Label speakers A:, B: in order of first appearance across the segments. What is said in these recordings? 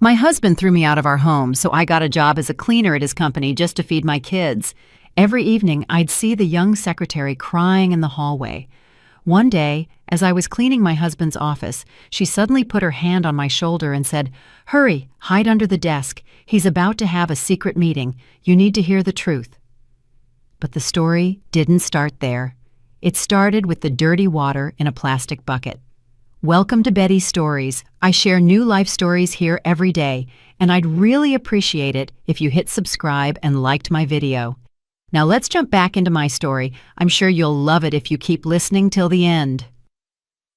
A: My husband threw me out of our home, so I got a job as a cleaner at his company just to feed my kids. Every evening, I'd see the young secretary crying in the hallway. One day, as I was cleaning my husband's office, she suddenly put her hand on my shoulder and said, "Hurry, hide under the desk. He's about to have a secret meeting. You need to hear the truth." But the story didn't start there. It started with the dirty water in a plastic bucket. Welcome to Betty's Stories. I share new life stories here every day, and I'd really appreciate it if you hit subscribe and liked my video. Now let's jump back into my story. I'm sure you'll love it if you keep listening till the end.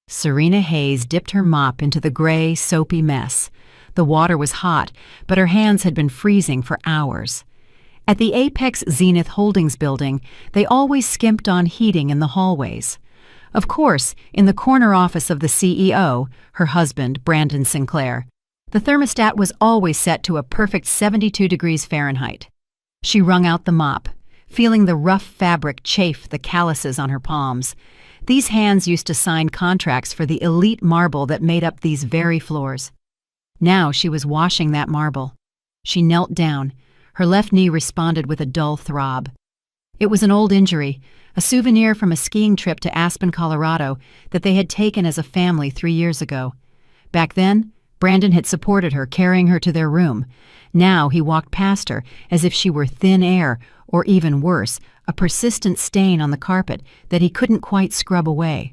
A: Serena Hayes dipped her mop into the gray, soapy mess. The water was hot, but her hands had been freezing for hours. At the Apex Zenith Holdings building, they always skimped on heating in the hallways. Of course, in the corner office of the CEO, her husband, Brandon Sinclair, the thermostat was always set to a perfect 72 degrees Fahrenheit. She wrung out the mop, feeling the rough fabric chafe the calluses on her palms. These hands used to sign contracts for the elite marble that made up these very floors. Now she was washing that marble. She knelt down. Her left knee responded with a dull throb. It was an old injury, a souvenir from a skiing trip to Aspen, Colorado, that they had taken as a family 3 years ago. Back then, Brandon had supported her, carrying her to their room. Now he walked past her as if she were thin air, or even worse, a persistent stain on the carpet that he couldn't quite scrub away.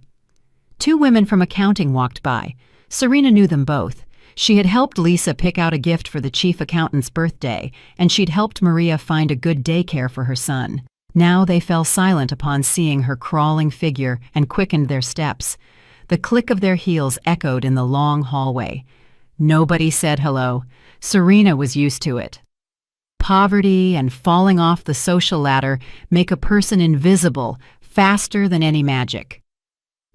A: 2 women from accounting walked by. Serena knew them both. She had helped Lisa pick out a gift for the chief accountant's birthday, and she'd helped Maria find a good daycare for her son. Now they fell silent upon seeing her crawling figure and quickened their steps. The click of their heels echoed in the long hallway. Nobody said hello. Serena was used to it. Poverty and falling off the social ladder make a person invisible faster than any magic.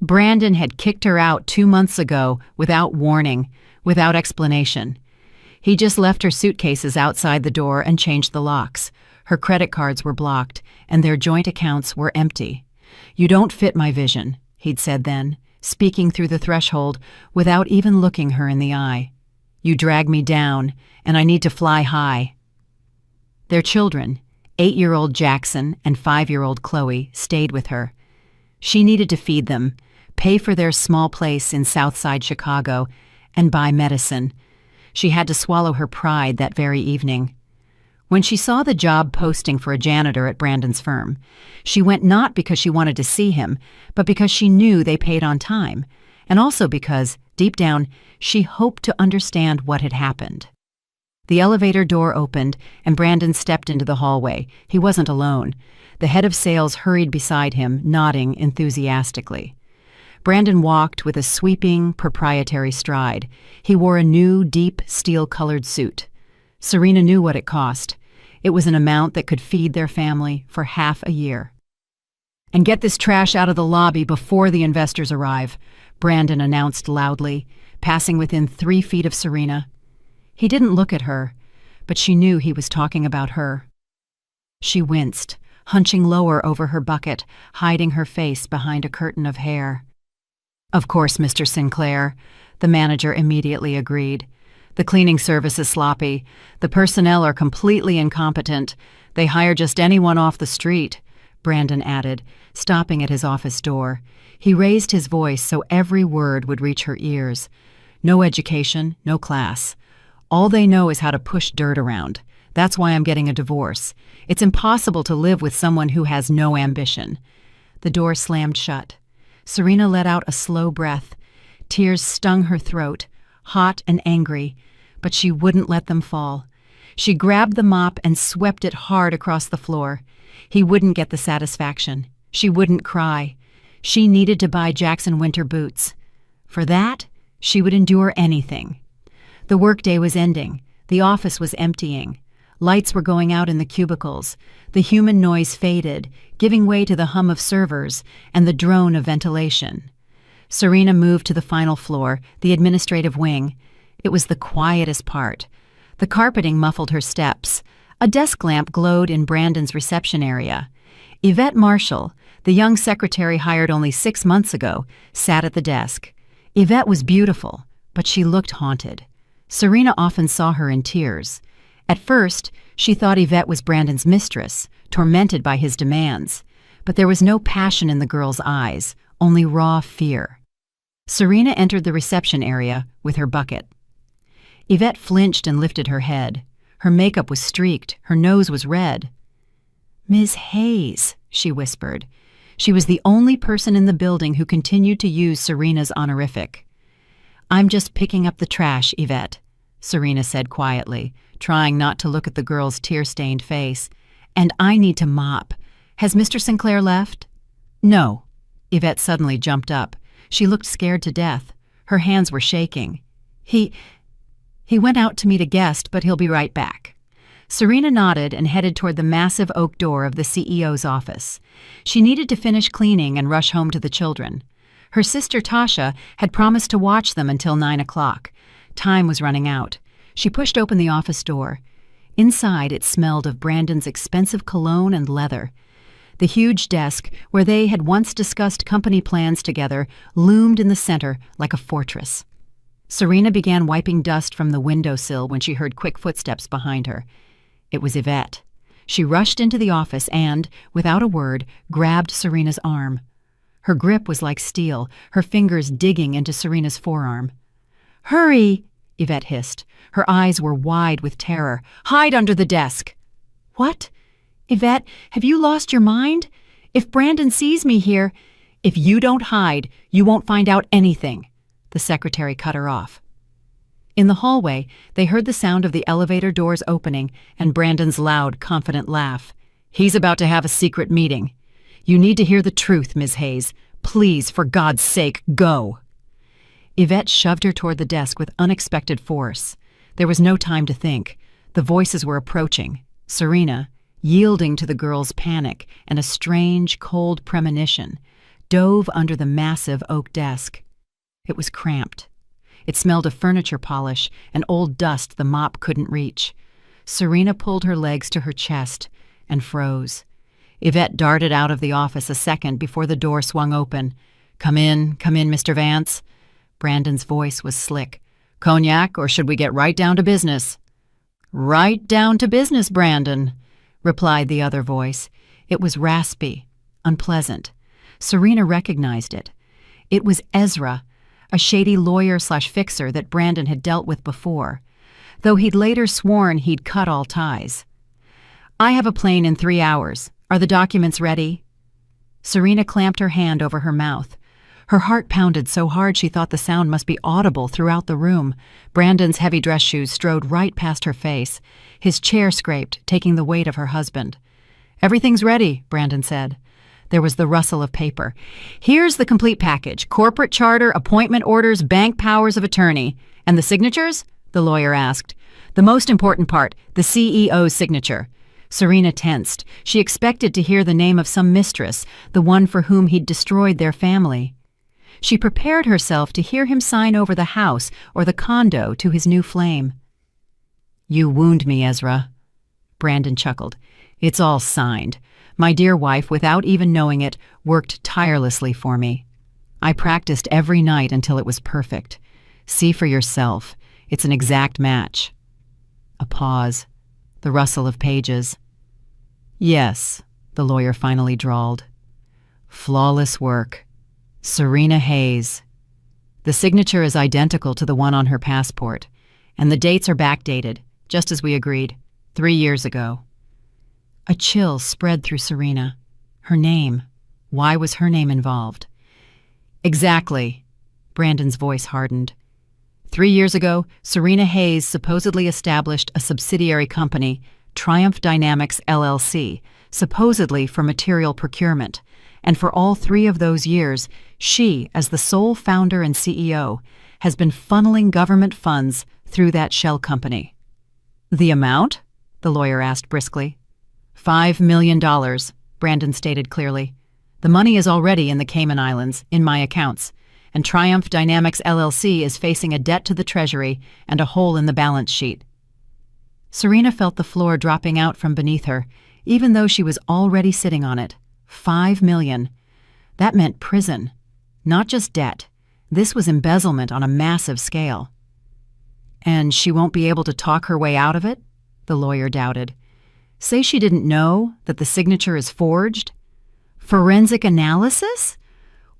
A: Brandon had kicked her out 2 months ago without warning, without explanation. He just left her suitcases outside the door and changed the locks. Her credit cards were blocked, and their joint accounts were empty. "You don't fit my vision," he'd said then, speaking through the threshold without even looking her in the eye. "You drag me down, and I need to fly high." Their children, 8-year-old Jackson and 5-year-old Chloe, stayed with her. She needed to feed them, pay for their small place in Southside Chicago, and buy medicine. She had to swallow her pride that very evening. When she saw the job posting for a janitor at Brandon's firm, she went not because she wanted to see him, but because she knew they paid on time, and also because, deep down, she hoped to understand what had happened. The elevator door opened, and Brandon stepped into the hallway. He wasn't alone. The head of sales hurried beside him, nodding enthusiastically. Brandon walked with a sweeping, proprietary stride. He wore a new, deep, steel-colored suit. Serena knew what it cost. It was an amount that could feed their family for half a year. "And get this trash out of the lobby before the investors arrive," Brandon announced loudly, passing within 3 feet of Serena. He didn't look at her, but she knew he was talking about her. She winced, hunching lower over her bucket, hiding her face behind a curtain of hair. "Of course, Mr. Sinclair," the manager immediately agreed. "The cleaning service is sloppy. The personnel are completely incompetent. They hire just anyone off the street," Brandon added, stopping at his office door. He raised his voice so every word would reach her ears. "No education, no class. All they know is how to push dirt around. That's why I'm getting a divorce. It's impossible to live with someone who has no ambition." The door slammed shut. Serena let out a slow breath. Tears stung her throat, hot and angry, but she wouldn't let them fall. She grabbed the mop and swept it hard across the floor. He wouldn't get the satisfaction. She wouldn't cry. She needed to buy Jackson winter boots. For that, she would endure anything. The workday was ending. The office was emptying. Lights were going out in the cubicles. The human noise faded, giving way to the hum of servers and the drone of ventilation. Serena moved to the final floor, the administrative wing. It was the quietest part. The carpeting muffled her steps. A desk lamp glowed in Brandon's reception area. Yvette Marshall, the young secretary hired only 6 months ago, sat at the desk. Yvette was beautiful, but she looked haunted. Serena often saw her in tears. At first, she thought Yvette was Brandon's mistress, tormented by his demands. But there was no passion in the girl's eyes, only raw fear. Serena entered the reception area with her bucket. Yvette flinched and lifted her head. Her makeup was streaked, her nose was red. "Ms. Hayes," she whispered. She was the only person in the building who continued to use Serena's honorific. "I'm just picking up the trash, Yvette," Serena said quietly, trying not to look at the girl's tear-stained face. "And I need to mop. Has Mr. Sinclair left?" "No." Yvette suddenly jumped up. She looked scared to death. Her hands were shaking. He went out to meet a guest, but he'll be right back." Serena nodded and headed toward the massive oak door of the CEO's office. She needed to finish cleaning and rush home to the children. Her sister Tasha had promised to watch them until 9 o'clock. Time was running out. She pushed open the office door. Inside, it smelled of Brandon's expensive cologne and leather. The huge desk, where they had once discussed company plans together, loomed in the center like a fortress. Serena began wiping dust from the windowsill when she heard quick footsteps behind her. It was Yvette. She rushed into the office and, without a word, grabbed Serena's arm. Her grip was like steel, her fingers digging into Serena's forearm. "Hurry!" Yvette hissed. Her eyes were wide with terror. "Hide under the desk!" "What? Yvette, have you lost your mind? If Brandon sees me here—" "If you don't hide, you won't find out anything," the secretary cut her off. In the hallway, they heard the sound of the elevator doors opening and Brandon's loud, confident laugh. "He's about to have a secret meeting. You need to hear the truth, Ms. Hayes. Please, for God's sake, go." Yvette shoved her toward the desk with unexpected force. There was no time to think. The voices were approaching. Serena, yielding to the girl's panic and a strange, cold premonition, dove under the massive oak desk. It was cramped. It smelled of furniture polish and old dust the mop couldn't reach. Serena pulled her legs to her chest and froze. Yvette darted out of the office a second before the door swung open. Come in, Mr. Vance." Brandon's voice was slick. "Cognac, or should we get right down to business?" "Right down to business, Brandon," replied the other voice. It was raspy, unpleasant. Serena recognized it. It was Ezra, a shady lawyer/fixer that Brandon had dealt with before, though he'd later sworn he'd cut all ties. "I have a plane in 3 hours. Are the documents ready?" Serena clamped her hand over her mouth. Her heart pounded so hard she thought the sound must be audible throughout the room. Brandon's heavy dress shoes strode right past her face. His chair scraped, taking the weight of her husband. "Everything's ready," Brandon said. There was the rustle of paper. "Here's the complete package: corporate charter, appointment orders, bank powers of attorney." "And the signatures?" the lawyer asked. "The most important part, the CEO's signature." Serena tensed. She expected to hear the name of some mistress, the one for whom he'd destroyed their family. She prepared herself to hear him sign over the house or the condo to his new flame. "You wound me, Ezra." Brandon chuckled. "It's all signed. My dear wife, without even knowing it, worked tirelessly for me. I practiced every night until it was perfect. See for yourself. It's an exact match." A pause. The rustle of pages. "Yes," the lawyer finally drawled. "Flawless work. Serena Hayes. The signature is identical to the one on her passport, and the dates are backdated, just as we agreed, 3 years ago." A chill spread through Serena. Her name. Why was her name involved? "Exactly." Brandon's voice hardened. 3 years ago, Serena Hayes supposedly established a subsidiary company, Triumph Dynamics LLC, supposedly for material procurement. And for all 3 of those years, she, as the sole founder and CEO, has been funneling government funds through that shell company. "The amount?" the lawyer asked briskly. $5 million, Brandon stated clearly. "The money is already in the Cayman Islands, in my accounts, and Triumph Dynamics LLC is facing a debt to the Treasury and a hole in the balance sheet." Serena felt the floor dropping out from beneath her, even though she was already sitting on it. $5 million. That meant prison. Not just debt. This was embezzlement on a massive scale. And she won't be able to talk her way out of it? The lawyer doubted. Say she didn't know that the signature is forged? Forensic analysis?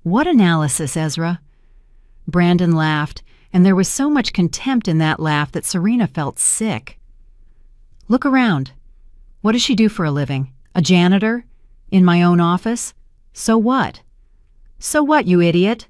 A: What analysis, Ezra? Brandon laughed, and there was so much contempt in that laugh that Serena felt sick. Look around. What does she do for a living? A janitor? In my own office? So what? So what, you idiot?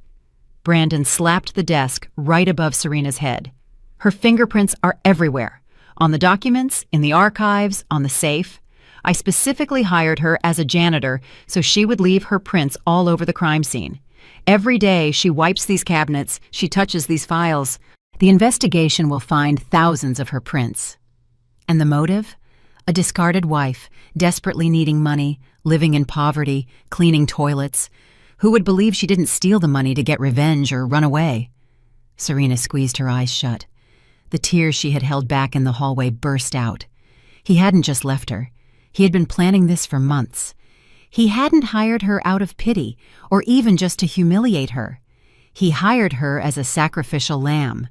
A: Brandon slapped the desk right above Serena's head. Her fingerprints are everywhere. On the documents, in the archives, on the safe. I specifically hired her as a janitor so she would leave her prints all over the crime scene. Every day she wipes these cabinets, she touches these files. The investigation will find thousands of her prints. And the motive? A discarded wife, desperately needing money, living in poverty, cleaning toilets. Who would believe she didn't steal the money to get revenge or run away? Serena squeezed her eyes shut. The tears she had held back in the hallway burst out. He hadn't just left her. He had been planning this for months. He hadn't hired her out of pity, or even just to humiliate her. He hired her as a sacrificial lamb.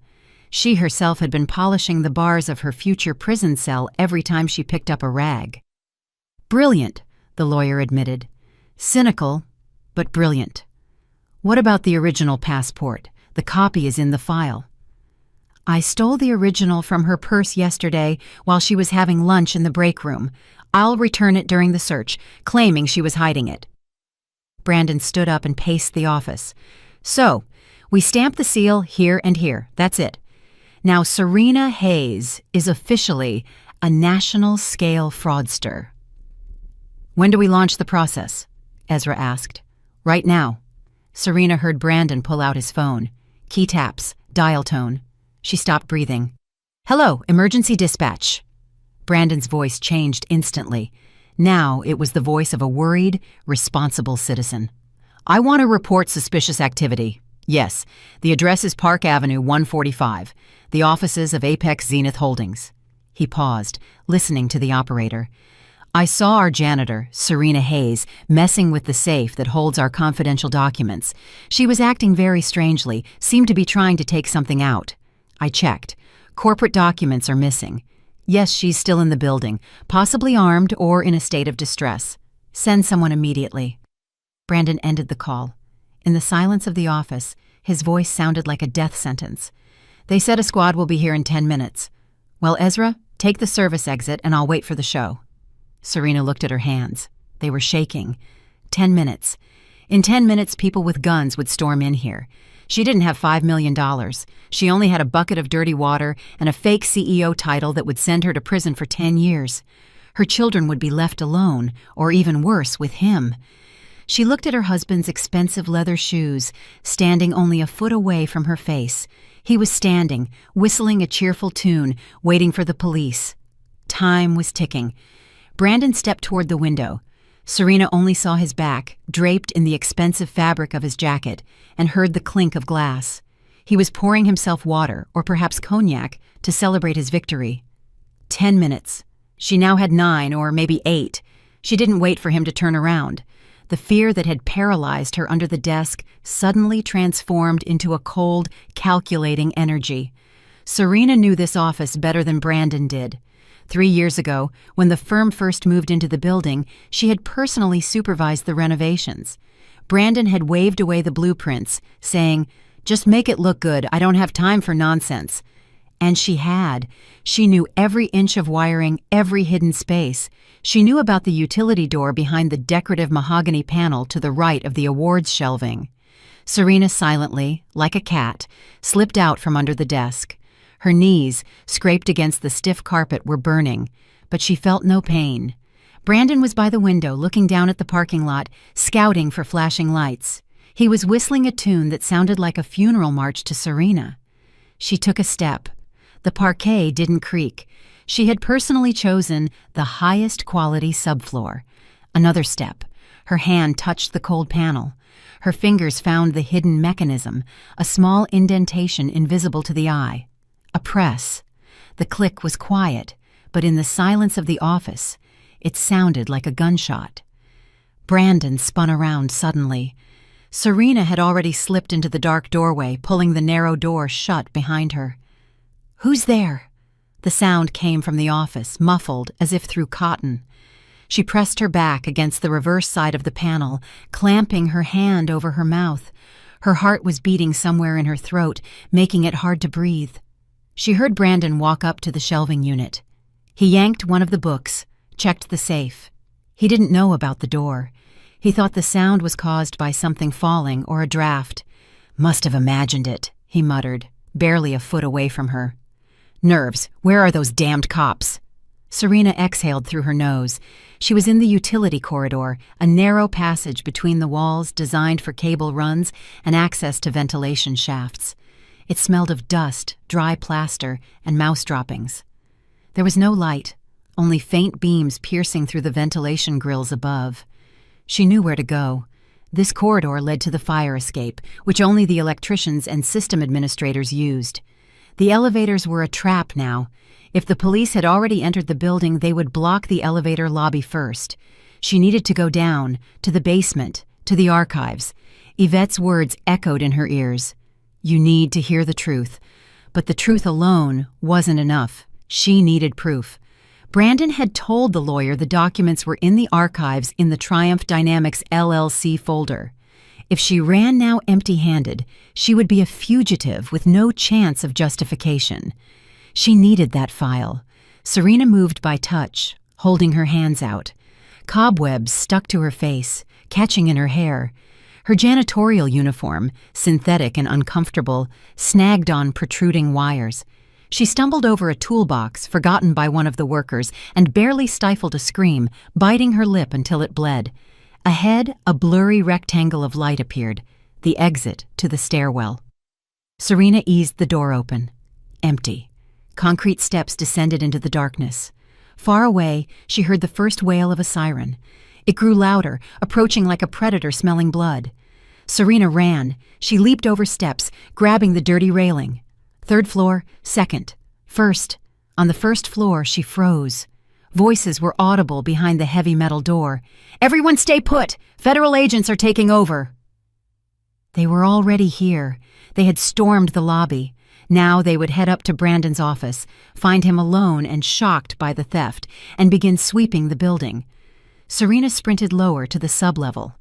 A: She herself had been polishing the bars of her future prison cell every time she picked up a rag. Brilliant, the lawyer admitted. Cynical, but brilliant. What about the original passport? The copy is in the file. I stole the original from her purse yesterday while she was having lunch in the break room. I'll return it during the search, claiming she was hiding it. Brandon stood up and paced the office. So, we stamped the seal here and here. That's it. Now Serena Hayes is officially a national-scale fraudster. When do we launch the process? Ezra asked. Right now. Serena heard Brandon pull out his phone. Key taps, dial tone. She stopped breathing. Hello, emergency dispatch. Brandon's voice changed instantly. Now it was the voice of a worried, responsible citizen. I want to report suspicious activity. Yes, the address is Park Avenue 145, the offices of Apex Zenith Holdings. He paused, listening to the operator. I saw our janitor, Serena Hayes, messing with the safe that holds our confidential documents. She was acting very strangely, seemed to be trying to take something out. I checked. Corporate documents are missing. Yes, she's still in the building, possibly armed or in a state of distress. Send someone immediately. Brandon ended the call. In the silence of the office, his voice sounded like a death sentence. They said a squad will be here in 10 minutes. Well, Ezra, take the service exit and I'll wait for the show. Serena looked at her hands. They were shaking. 10 minutes. In 10 minutes, people with guns would storm in here. She didn't have $5 million. She only had a bucket of dirty water and a fake CEO title that would send her to prison for 10 years. Her children would be left alone, or even worse, with him. She looked at her husband's expensive leather shoes, standing only a foot away from her face. He was standing, whistling a cheerful tune, waiting for the police. Time was ticking. Brandon stepped toward the window. Serena only saw his back, draped in the expensive fabric of his jacket, and heard the clink of glass. He was pouring himself water, or perhaps cognac, to celebrate his victory. 10 minutes. She now had 9 or maybe 8. She didn't wait for him to turn around. The fear that had paralyzed her under the desk suddenly transformed into a cold, calculating energy. Serena knew this office better than Brandon did. 3 years ago, when the firm first moved into the building, she had personally supervised the renovations. Brandon had waved away the blueprints, saying, "Just make it look good, I don't have time for nonsense." And she had. She knew every inch of wiring, every hidden space. She knew about the utility door behind the decorative mahogany panel to the right of the awards shelving. Serena silently, like a cat, slipped out from under the desk. Her knees, scraped against the stiff carpet, were burning, but she felt no pain. Brandon was by the window, looking down at the parking lot, scouting for flashing lights. He was whistling a tune that sounded like a funeral march to Serena. She took a step. The parquet didn't creak. She had personally chosen the highest quality subfloor. Another step. Her hand touched the cold panel. Her fingers found the hidden mechanism, a small indentation invisible to the eye. A press. The click was quiet, but in the silence of the office, it sounded like a gunshot. Brandon spun around suddenly. Serena had already slipped into the dark doorway, pulling the narrow door shut behind her. "Who's there?" The sound came from the office, muffled as if through cotton. She pressed her back against the reverse side of the panel, clamping her hand over her mouth. Her heart was beating somewhere in her throat, making it hard to breathe. She heard Brandon walk up to the shelving unit. He yanked one of the books, checked the safe. He didn't know about the door. He thought the sound was caused by something falling or a draft. "Must have imagined it," he muttered, barely a foot away from her. "Nerves, where are those damned cops?" Serena exhaled through her nose. She was in the utility corridor, a narrow passage between the walls designed for cable runs and access to ventilation shafts. It smelled of dust, dry plaster, and mouse droppings. There was no light, only faint beams piercing through the ventilation grills above. She knew where to go. This corridor led to the fire escape, which only the electricians and system administrators used. The elevators were a trap now. If the police had already entered the building, they would block the elevator lobby first. She needed to go down, to the basement, to the archives. Yvette's words echoed in her ears. "You need to hear the truth." But the truth alone wasn't enough. She needed proof. Brandon had told the lawyer the documents were in the archives in the Triumph Dynamics LLC folder. If she ran now empty-handed, she would be a fugitive with no chance of justification. She needed that file. Serena moved by touch, holding her hands out. Cobwebs stuck to her face, catching in her hair. Her janitorial uniform, synthetic and uncomfortable, snagged on protruding wires. She stumbled over a toolbox forgotten by one of the workers and barely stifled a scream, biting her lip until it bled. Ahead, a blurry rectangle of light appeared, the exit to the stairwell. Serena eased the door open. Empty. Concrete steps descended into the darkness. Far away, she heard the first wail of a siren. It grew louder, approaching like a predator smelling blood. Serena ran. She leaped over steps, grabbing the dirty railing. Third floor, second, first. On the first floor, she froze. Voices were audible behind the heavy metal door. "Everyone stay put! Federal agents are taking over!" They were already here. They had stormed the lobby. Now they would head up to Brandon's office, find him alone and shocked by the theft, and begin sweeping the building. Serena sprinted lower to the sublevel,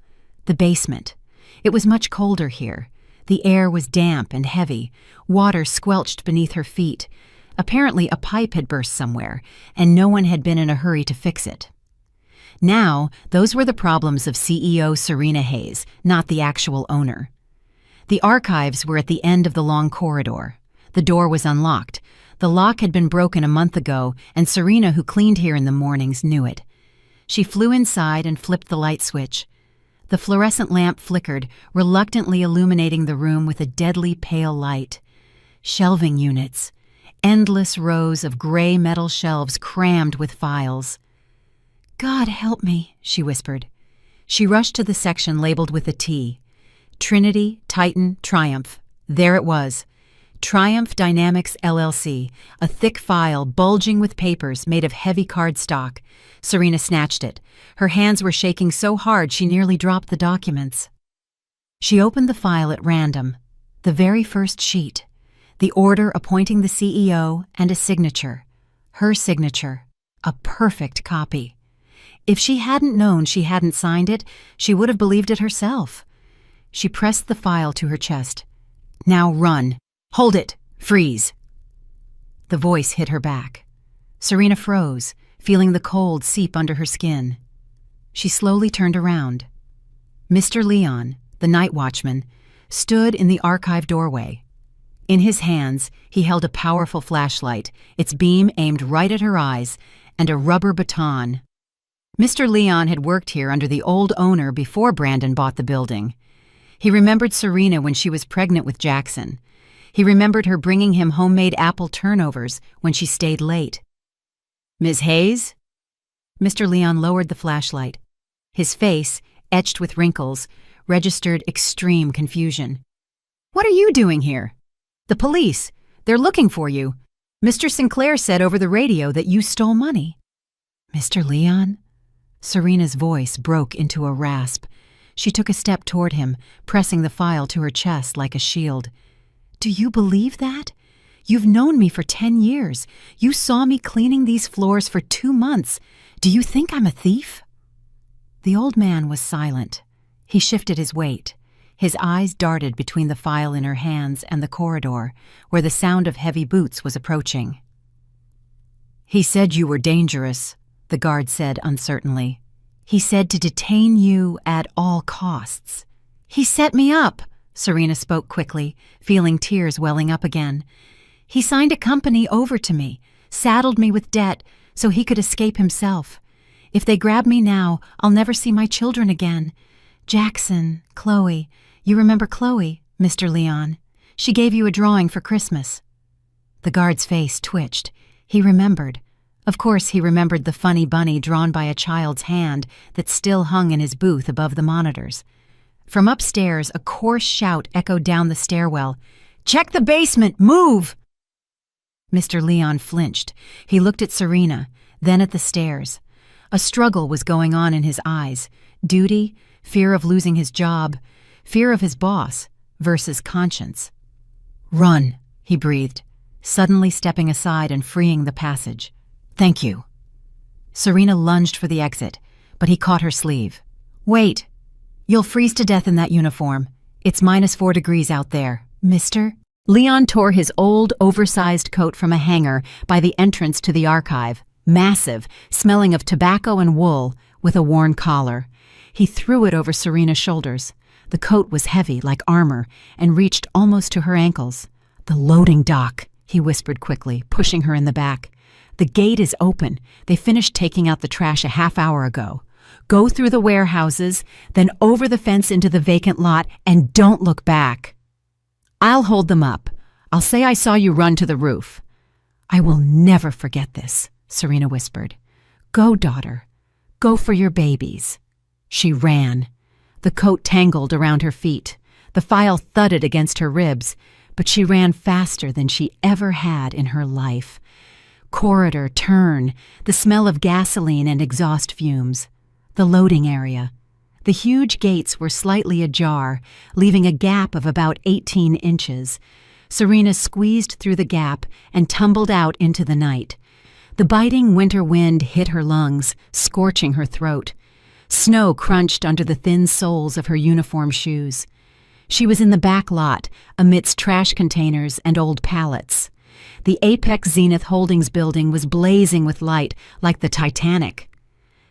A: the basement. It was much colder here. The air was damp and heavy. Water squelched beneath her feet. Apparently a pipe had burst somewhere, and no one had been in a hurry to fix it. Now, those were the problems of CEO Serena Hayes, not the actual owner. The archives were at the end of the long corridor. The door was unlocked. The lock had been broken a month ago, and Serena, who cleaned here in the mornings, knew it. She flew inside and flipped the light switch. The fluorescent lamp flickered, reluctantly illuminating the room with a deadly pale light. Shelving units. Endless rows of gray metal shelves crammed with files. "God help me," she whispered. She rushed to the section labeled with a T. Trinity, Titan, Triumph. There it was. Triumph Dynamics LLC, a thick file bulging with papers made of heavy cardstock. Serena snatched it. Her hands were shaking so hard she nearly dropped the documents. She opened the file at random. The very first sheet. The order appointing the CEO and a signature. Her signature. A perfect copy. If she hadn't known she hadn't signed it, she would have believed it herself. She pressed the file to her chest. "Now run. Hold it! Freeze!" The voice hit her back. Serena froze, feeling the cold seep under her skin. She slowly turned around. Mr. Leon, the night watchman, stood in the archive doorway. In his hands, he held a powerful flashlight, its beam aimed right at her eyes, and a rubber baton. Mr. Leon had worked here under the old owner before Brandon bought the building. He remembered Serena when she was pregnant with Jackson. He remembered her bringing him homemade apple turnovers when she stayed late. "Ms. Hayes?" Mr. Leon lowered the flashlight. His face, etched with wrinkles, registered extreme confusion. "What are you doing here?" "The police. They're looking for you. Mr. Sinclair said over the radio that you stole money." "Mr. Leon?" Serena's voice broke into a rasp. She took a step toward him, pressing the file to her chest like a shield. "Do you believe that? You've known me for 10 years. You saw me cleaning these floors for 2 months. Do you think I'm a thief?" The old man was silent. He shifted his weight. His eyes darted between the file in her hands and the corridor, where the sound of heavy boots was approaching. "He said you were dangerous," the guard said uncertainly. "He said to detain you at all costs." "He set me up," Serena spoke quickly, feeling tears welling up again. "He signed a company over to me, saddled me with debt so he could escape himself. If they grab me now, I'll never see my children again. Jackson, Chloe, you remember Chloe, Mr. Leon? She gave you a drawing for Christmas." The guard's face twitched. He remembered. Of course, he remembered the funny bunny drawn by a child's hand that still hung in his booth above the monitors. From upstairs, a coarse shout echoed down the stairwell. "Check the basement! Move!" Mr. Leon flinched. He looked at Serena, then at the stairs. A struggle was going on in his eyes. Duty, fear of losing his job, fear of his boss, versus conscience. "Run," he breathed, suddenly stepping aside and freeing the passage. "Thank you." Serena lunged for the exit, but he caught her sleeve. "Wait. You'll freeze to death in that uniform. It's -4 degrees out there, mister." Leon tore his old, oversized coat from a hanger by the entrance to the archive, massive, smelling of tobacco and wool, with a worn collar. He threw it over Serena's shoulders. The coat was heavy, like armor, and reached almost to her ankles. "The loading dock," he whispered quickly, pushing her in the back. "The gate is open. They finished taking out the trash a half hour ago. Go through the warehouses, then over the fence into the vacant lot, and don't look back." "I'll hold them up. I'll say I saw you run to the roof." "I will never forget this," Serena whispered. "Go, daughter. Go for your babies." She ran. The coat tangled around her feet. The file thudded against her ribs, but she ran faster than she ever had in her life. Corridor, turn, the smell of gasoline and exhaust fumes. The loading area. The huge gates were slightly ajar, leaving a gap of about 18 inches. Serena squeezed through the gap and tumbled out into the night. The biting winter wind hit her lungs, scorching her throat. Snow crunched under the thin soles of her uniform shoes. She was in the back lot, amidst trash containers and old pallets. The Apex Zenith Holdings building was blazing with light, like the Titanic.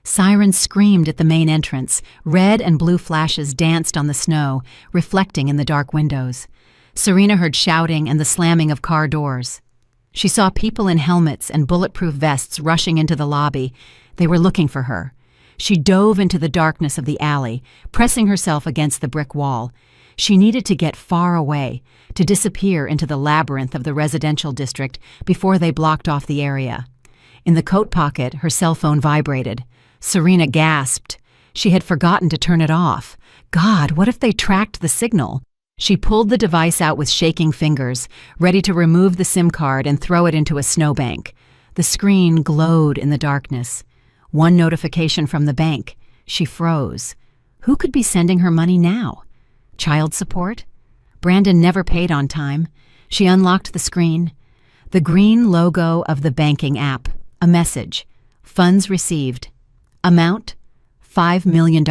A: Sirens screamed at the main entrance. Red and blue flashes danced on the snow, reflecting in the dark windows. Serena heard shouting and the slamming of car doors. She saw people in helmets and bulletproof vests rushing into the lobby. They were looking for her. She dove into the darkness of the alley, pressing herself against the brick wall. She needed to get far away, to disappear into the labyrinth of the residential district before they blocked off the area. In the coat pocket, her cell phone vibrated. Serena gasped. She had forgotten to turn it off. God, what if they tracked the signal? She pulled the device out with shaking fingers, ready to remove the SIM card and throw it into a snowbank. The screen glowed in the darkness. One notification from the bank. She froze. Who could be sending her money now? Child support? Brandon never paid on time. She unlocked the screen. The green logo of the banking app. A message. Funds received. Amount? $5 million.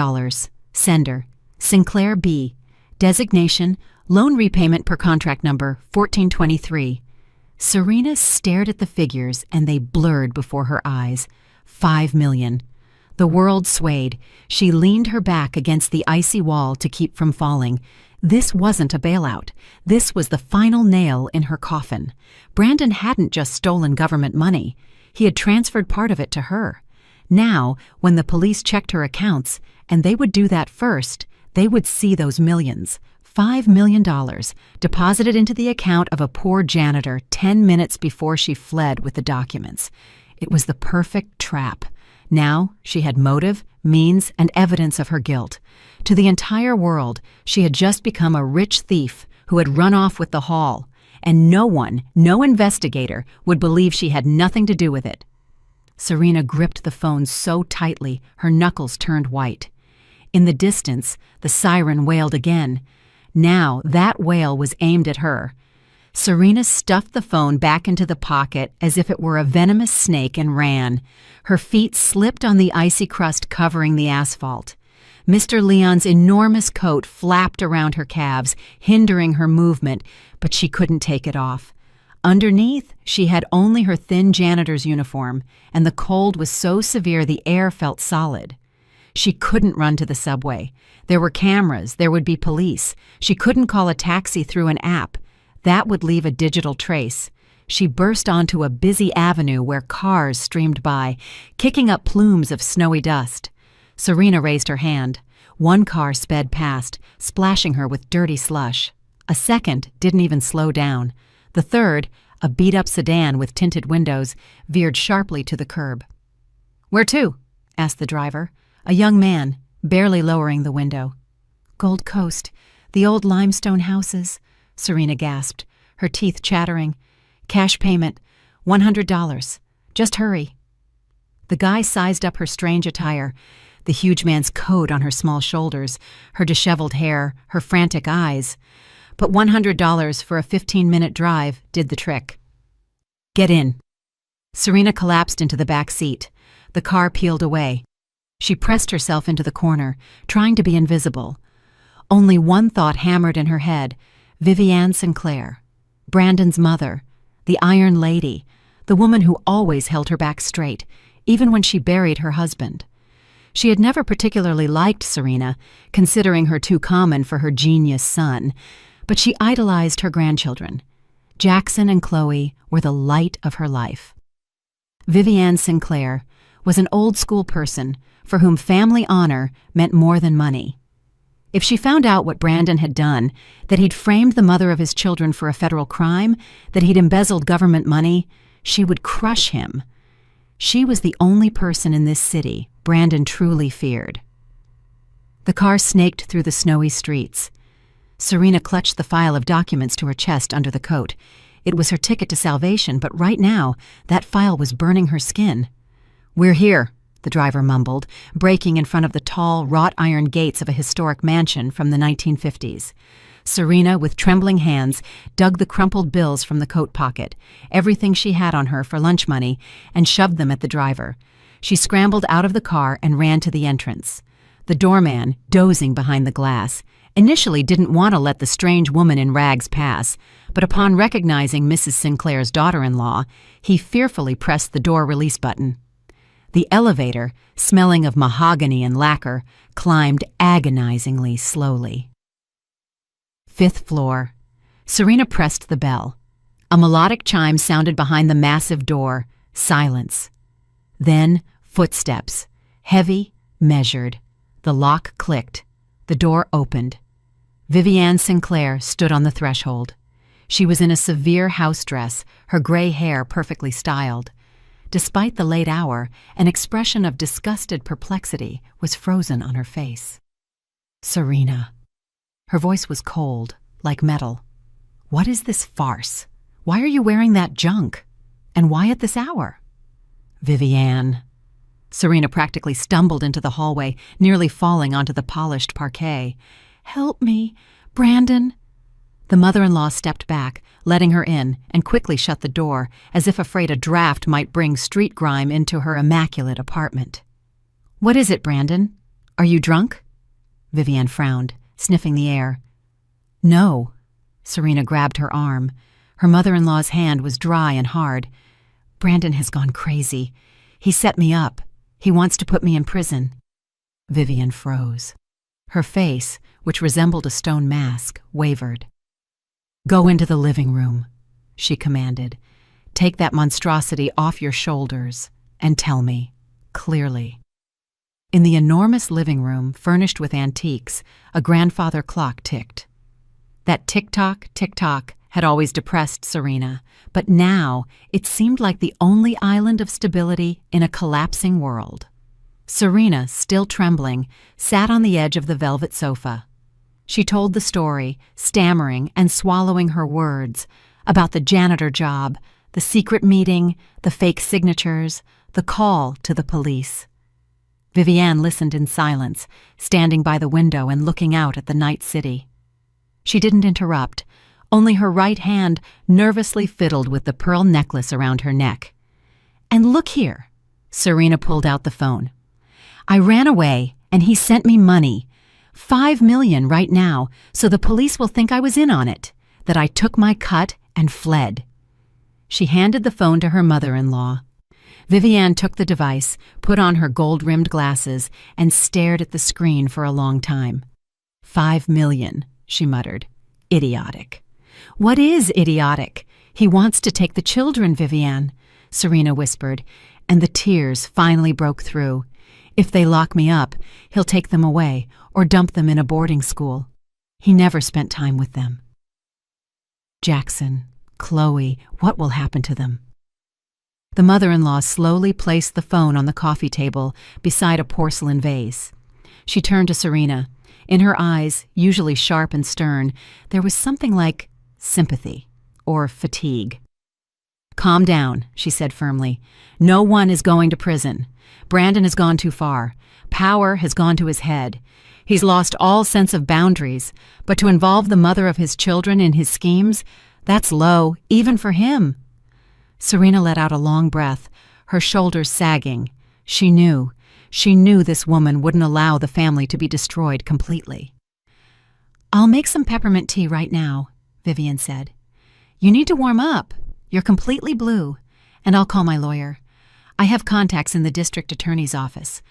A: Sender. Sinclair B. Designation, loan repayment per contract number 1423. Serena stared at the figures and they blurred before her eyes. 5 million. The world swayed. She leaned her back against the icy wall to keep from falling. This wasn't a bailout. This was the final nail in her coffin. Brandon hadn't just stolen government money. He had transferred part of it to her. Now, when the police checked her accounts, and they would do that first, they would see those millions. $5 million deposited into the account of a poor janitor 10 minutes before she fled with the documents. It was the perfect trap. Now she had motive, means, and evidence of her guilt. To the entire world, she had just become a rich thief who had run off with the haul, and no one, no investigator, would believe she had nothing to do with it. Serena gripped the phone so tightly her knuckles turned white. In the distance, the siren wailed again. Now that wail was aimed at her. Serena stuffed the phone back into the pocket as if it were a venomous snake and ran. Her feet slipped on the icy crust covering the asphalt. Mr. Leon's enormous coat flapped around her calves, hindering her movement, but she couldn't take it off. Underneath, she had only her thin janitor's uniform, and the cold was so severe the air felt solid. She couldn't run to the subway. There were cameras, there would be police. She couldn't call a taxi through an app. That would leave a digital trace. She burst onto a busy avenue where cars streamed by, kicking up plumes of snowy dust. Serena raised her hand. One car sped past, splashing her with dirty slush. A second didn't even slow down. The third, a beat-up sedan with tinted windows, veered sharply to the curb. "Where to?" asked the driver, a young man, barely lowering the window. "Gold Coast, the old limestone houses," Serena gasped, her teeth chattering. "Cash payment, $100. Just hurry." The guy sized up her strange attire, the huge man's coat on her small shoulders, her disheveled hair, her frantic eyes. But $100 for a 15-minute drive did the trick. "Get in." Serena collapsed into the back seat. The car peeled away. She pressed herself into the corner, trying to be invisible. Only one thought hammered in her head: Vivian Sinclair, Brandon's mother, the Iron Lady, the woman who always held her back straight, even when she buried her husband. She had never particularly liked Serena, considering her too common for her genius son, but she idolized her grandchildren. Jackson and Chloe were the light of her life. Vivian Sinclair was an old-school person for whom family honor meant more than money. If she found out what Brandon had done, that he'd framed the mother of his children for a federal crime, that he'd embezzled government money, she would crush him. She was the only person in this city Brandon truly feared. The car snaked through the snowy streets. Serena clutched the file of documents to her chest under the coat. It was her ticket to salvation, but right now, that file was burning her skin. "We're here," the driver mumbled, braking in front of the tall, wrought-iron gates of a historic mansion from the 1950s. Serena, with trembling hands, dug the crumpled bills from the coat pocket, everything she had on her for lunch money, and shoved them at the driver. She scrambled out of the car and ran to the entrance. The doorman, dozing behind the glass, initially didn't want to let the strange woman in rags pass, but upon recognizing Mrs. Sinclair's daughter-in-law, he fearfully pressed the door release button. The elevator, smelling of mahogany and lacquer, climbed agonizingly slowly. 5th floor. Serena pressed the bell. A melodic chime sounded behind the massive door. Silence. Then footsteps. Heavy, measured. The lock clicked. The door opened. Vivian Sinclair stood on the threshold. She was in a severe house dress, her gray hair perfectly styled. Despite the late hour, an expression of disgusted perplexity was frozen on her face. "Serena." Her voice was cold, like metal. "What is this farce? Why are you wearing that junk? And why at this hour?" "Vivian." Serena practically stumbled into the hallway, nearly falling onto the polished parquet. "Help me, Brandon." The mother-in-law stepped back, letting her in, and quickly shut the door, as if afraid a draft might bring street grime into her immaculate apartment. "What is it, Brandon? Are you drunk?" Vivian frowned, sniffing the air. "No." Serena grabbed her arm. Her mother-in-law's hand was dry and hard. "Brandon has gone crazy. He set me up. He wants to put me in prison." Vivian froze. Her face, which resembled a stone mask, wavered. "Go into the living room," she commanded. "Take that monstrosity off your shoulders and tell me, clearly." In the enormous living room, furnished with antiques, a grandfather clock ticked. That tick-tock, tick-tock had always depressed Serena, but now it seemed like the only island of stability in a collapsing world. Serena, still trembling, sat on the edge of the velvet sofa. She told the story, stammering and swallowing her words, about the janitor job, the secret meeting, the fake signatures, the call to the police. Vivian listened in silence, standing by the window and looking out at the night city. She didn't interrupt, Only her right hand nervously fiddled with the pearl necklace around her neck. "And look here," Serena pulled out the phone. "I ran away, and he sent me money. $5 million right now, so the police will think I was in on it, that I took my cut and fled." She handed the phone to her mother-in-law. Viviane took the device, put on her gold-rimmed glasses, and stared at the screen for a long time. $5 million, she muttered. Idiotic. "What is idiotic? He wants to take the children, Viviane," Serena whispered, and the tears finally broke through. "If they lock me up, he'll take them away or dump them in a boarding school. He never spent time with them. Jackson, Chloe, what will happen to them?" The mother-in-law slowly placed the phone on the coffee table beside a porcelain vase. She turned to Serena. In her eyes, usually sharp and stern, there was something like sympathy or fatigue. "Calm down," she said firmly. "No one is going to prison. Brandon has gone too far. Power has gone to his head. He's lost all sense of boundaries, but to involve the mother of his children in his schemes, that's low, even for him." Serena let out a long breath, her shoulders sagging. She knew this woman wouldn't allow the family to be destroyed completely. "I'll make some peppermint tea right now," Viviane said. "You need to warm up. You're completely blue. And I'll call my lawyer. I have contacts in the district attorney's office.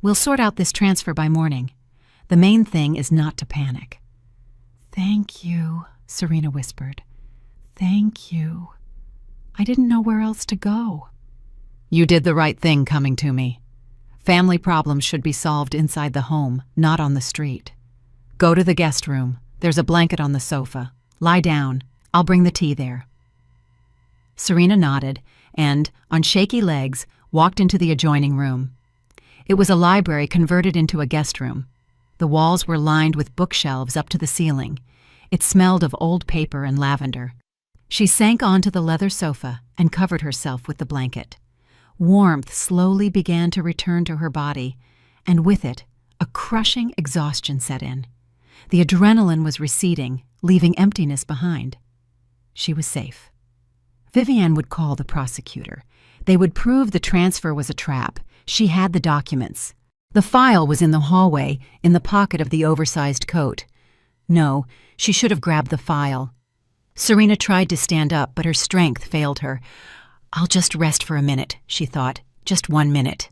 A: We'll sort out this transfer by morning. The main thing is not to panic." "Thank you," Serena whispered. "Thank you. I didn't know where else to go." "You did the right thing coming to me. Family problems should be solved inside the home, not on the street. Go to the guest room. There's a blanket on the sofa. Lie down. I'll bring the tea there." Serena nodded and, on shaky legs, walked into the adjoining room. It was a library converted into a guest room. The walls were lined with bookshelves up to the ceiling. It smelled of old paper and lavender. She sank onto the leather sofa and covered herself with the blanket. Warmth slowly began to return to her body, and with it, a crushing exhaustion set in. The adrenaline was receding, leaving emptiness behind. She was safe. Viviane would call the prosecutor. They would prove the transfer was a trap. She had the documents. The file was in the hallway, in the pocket of the oversized coat. No, she should have grabbed the file. Serena tried to stand up, but her strength failed her. "I'll just rest for a minute," she thought. "Just 1 minute."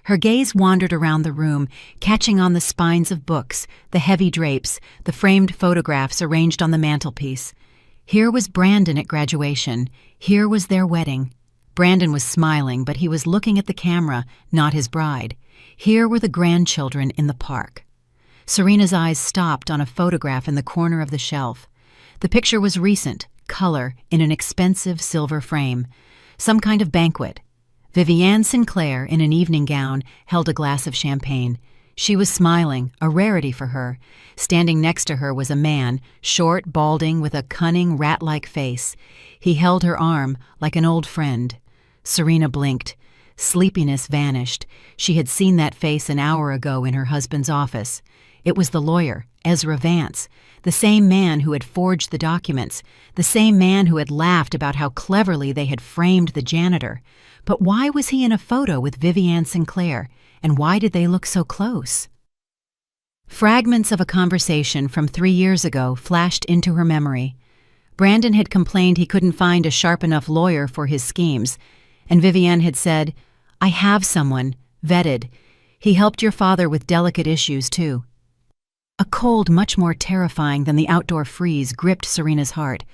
A: Her gaze wandered around the room, catching on the spines of books, the heavy drapes, the framed photographs arranged on the mantelpiece. Here was Brandon at graduation. Here was their wedding. Brandon was smiling, but he was looking at the camera, not his bride. Here were the grandchildren in the park. Serena's eyes stopped on a photograph in the corner of the shelf. The picture was recent, color, in an expensive silver frame. Some kind of banquet. Viviane Sinclair, in an evening gown, held a glass of champagne. She was smiling, a rarity for her. Standing next to her was a man, short, balding, with a cunning, rat-like face. He held her arm, like an old friend. Serena blinked. Sleepiness vanished. She had seen that face an hour ago in her husband's office. It was the lawyer, Ezra Vance, the same man who had forged the documents, the same man who had laughed about how cleverly they had framed the janitor. But why was he in a photo with Viviane Sinclair, and why did they look so close? Fragments of a conversation from 3 years ago flashed into her memory. Brandon had complained he couldn't find a sharp enough lawyer for his schemes, and Viviane had said, "I have someone, vetted. He helped your father with delicate issues, too." A cold much more terrifying than the outdoor freeze gripped Serena's heart.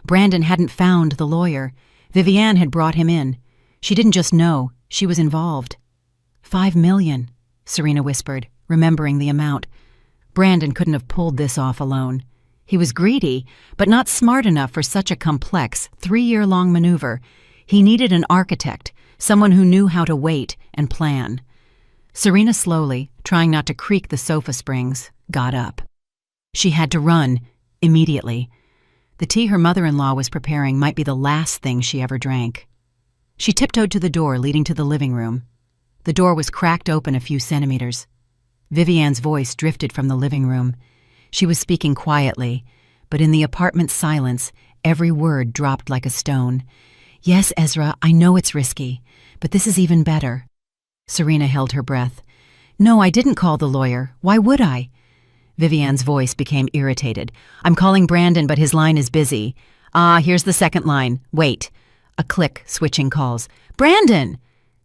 A: Brandon hadn't found the lawyer. Viviane had brought him in. She didn't just know, she was involved. $5 million, Serena whispered, remembering the amount. Brandon couldn't have pulled this off alone. He was greedy, but not smart enough for such a complex, 3-year-long maneuver. He needed an architect, someone who knew how to wait and plan. Serena slowly, trying not to creak the sofa springs, got up. She had to run, immediately. The tea her mother-in-law was preparing might be the last thing she ever drank. She tiptoed to the door leading to the living room. The door was cracked open a few centimeters. Viviane's voice drifted from the living room. She was speaking quietly, but in the apartment's silence, every word dropped like a stone. "Yes, Ezra, I know it's risky, but this is even better." Serena held her breath. "No, I didn't call the lawyer. Why would I?" Vivian's voice became irritated. "I'm calling Brandon, but his line is busy." "Ah, here's the second line. Wait." A click, switching calls. "Brandon!"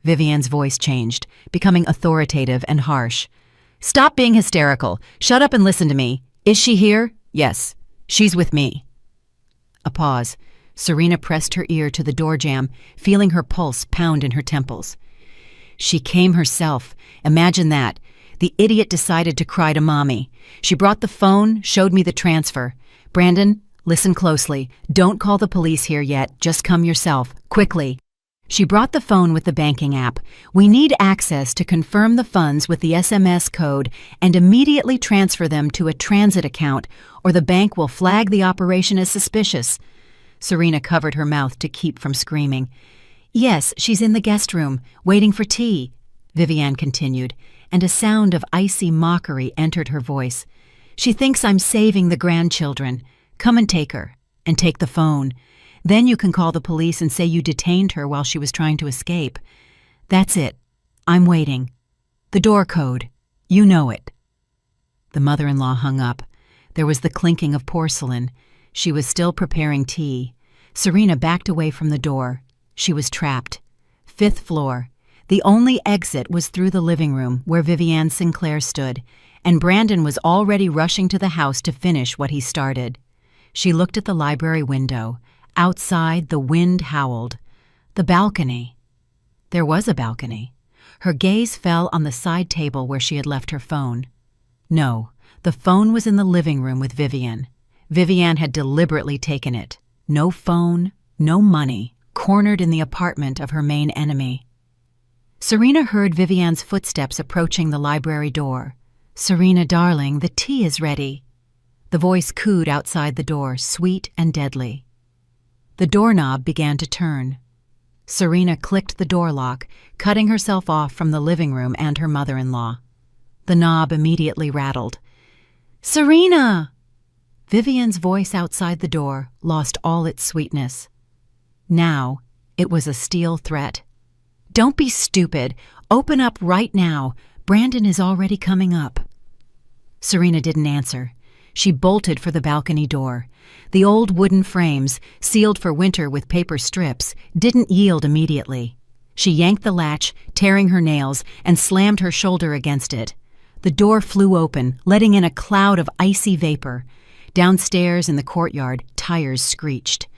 A: Vivian's voice changed, becoming authoritative and harsh. "Stop being hysterical. Shut up and listen to me. Is she here?" "Yes. She's with me." A pause. Serena pressed her ear to the door jamb, feeling her pulse pound in her temples. She came herself. Imagine that. The idiot decided to cry to Mommy. She brought the phone, showed me the transfer. "Brandon, listen closely. Don't call the police here yet. Just come yourself. Quickly." She brought the phone with the banking app. "We need access to confirm the funds with the SMS code and immediately transfer them to a transit account, or the bank will flag the operation as suspicious." Serena covered her mouth to keep from screaming. "Yes, she's in the guest room, waiting for tea," Vivian continued, and a sound of icy mockery entered her voice. "She thinks I'm saving the grandchildren. Come and take her, and take the phone. Then you can call the police and say you detained her while she was trying to escape. That's it. I'm waiting. The door code. You know it." The mother-in-law hung up. There was the clinking of porcelain. She was still preparing tea. Serena backed away from the door. She was trapped. 5th floor. The only exit was through the living room where Vivian Sinclair stood, and Brandon was already rushing to the house to finish what he started. She looked at the library window. Outside, the wind howled. The balcony. There was a balcony. Her gaze fell on the side table where she had left her phone. No, the phone was in the living room with Vivian. Vivian had deliberately taken it. No phone, no money, cornered in the apartment of her main enemy. Serena heard Vivian's footsteps approaching the library door. "Serena, darling, the tea is ready." The voice cooed outside the door, sweet and deadly. The doorknob began to turn. Serena clicked the door lock, cutting herself off from the living room and her mother-in-law. The knob immediately rattled. "Serena!" Vivian's voice outside the door lost all its sweetness. Now, it was a steel threat. "Don't be stupid. Open up right now. Brandon is already coming up." Serena didn't answer. She bolted for the balcony door. The old wooden frames, sealed for winter with paper strips, didn't yield immediately. She yanked the latch, tearing her nails, and slammed her shoulder against it. The door flew open, letting in a cloud of icy vapor. Downstairs in the courtyard, tires screeched.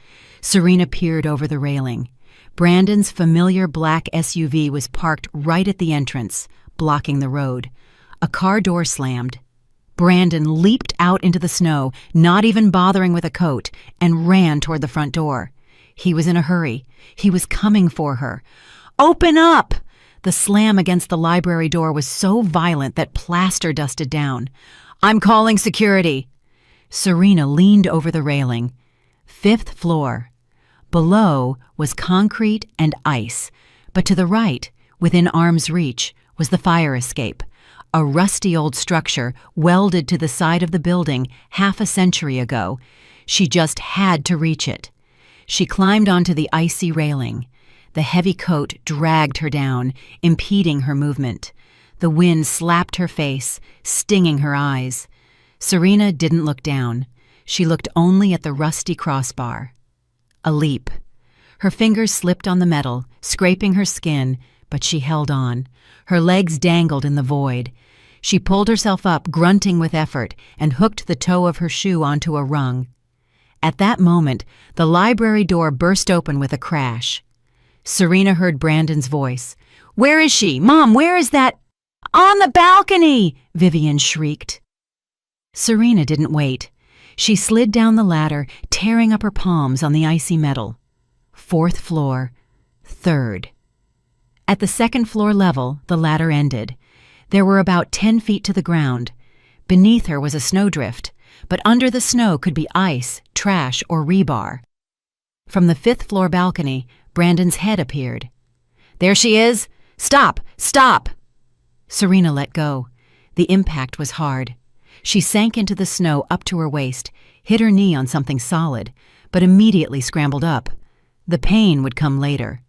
A: Serena peered over the railing. Brandon's familiar black SUV was parked right at the entrance, blocking the road. A car door slammed. Brandon leaped out into the snow, not even bothering with a coat, and ran toward the front door. He was in a hurry. He was coming for her. "Open up!" The slam against the library door was so violent that plaster dusted down. "I'm calling security." Serena leaned over the railing. 5th floor. Below was concrete and ice, but to the right, within arm's reach, was the fire escape. A rusty old structure welded to the side of the building half a century ago. She just had to reach it. She climbed onto the icy railing. The heavy coat dragged her down, impeding her movement. The wind slapped her face, stinging her eyes. Serena didn't look down. She looked only at the rusty crossbar. A leap. Her fingers slipped on the metal, scraping her skin, but she held on. Her legs dangled in the void. She pulled herself up, grunting with effort, and hooked the toe of her shoe onto a rung. At that moment, the library door burst open with a crash. Serena heard Brandon's voice. "Where is she? Mom, where is that?" "On the balcony!" Vivian shrieked. Serena didn't wait. She slid down the ladder, tearing up her palms on the icy metal. 4th floor, 3rd. At the 2nd floor level, the ladder ended. There were about 10 feet to the ground. Beneath her was a snowdrift, but under the snow could be ice, trash, or rebar. From the 5th floor balcony, Brandon's head appeared. "There she is! Stop! Stop!" Serena let go. The impact was hard. She sank into the snow up to her waist, hit her knee on something solid, but immediately scrambled up. The pain would come later.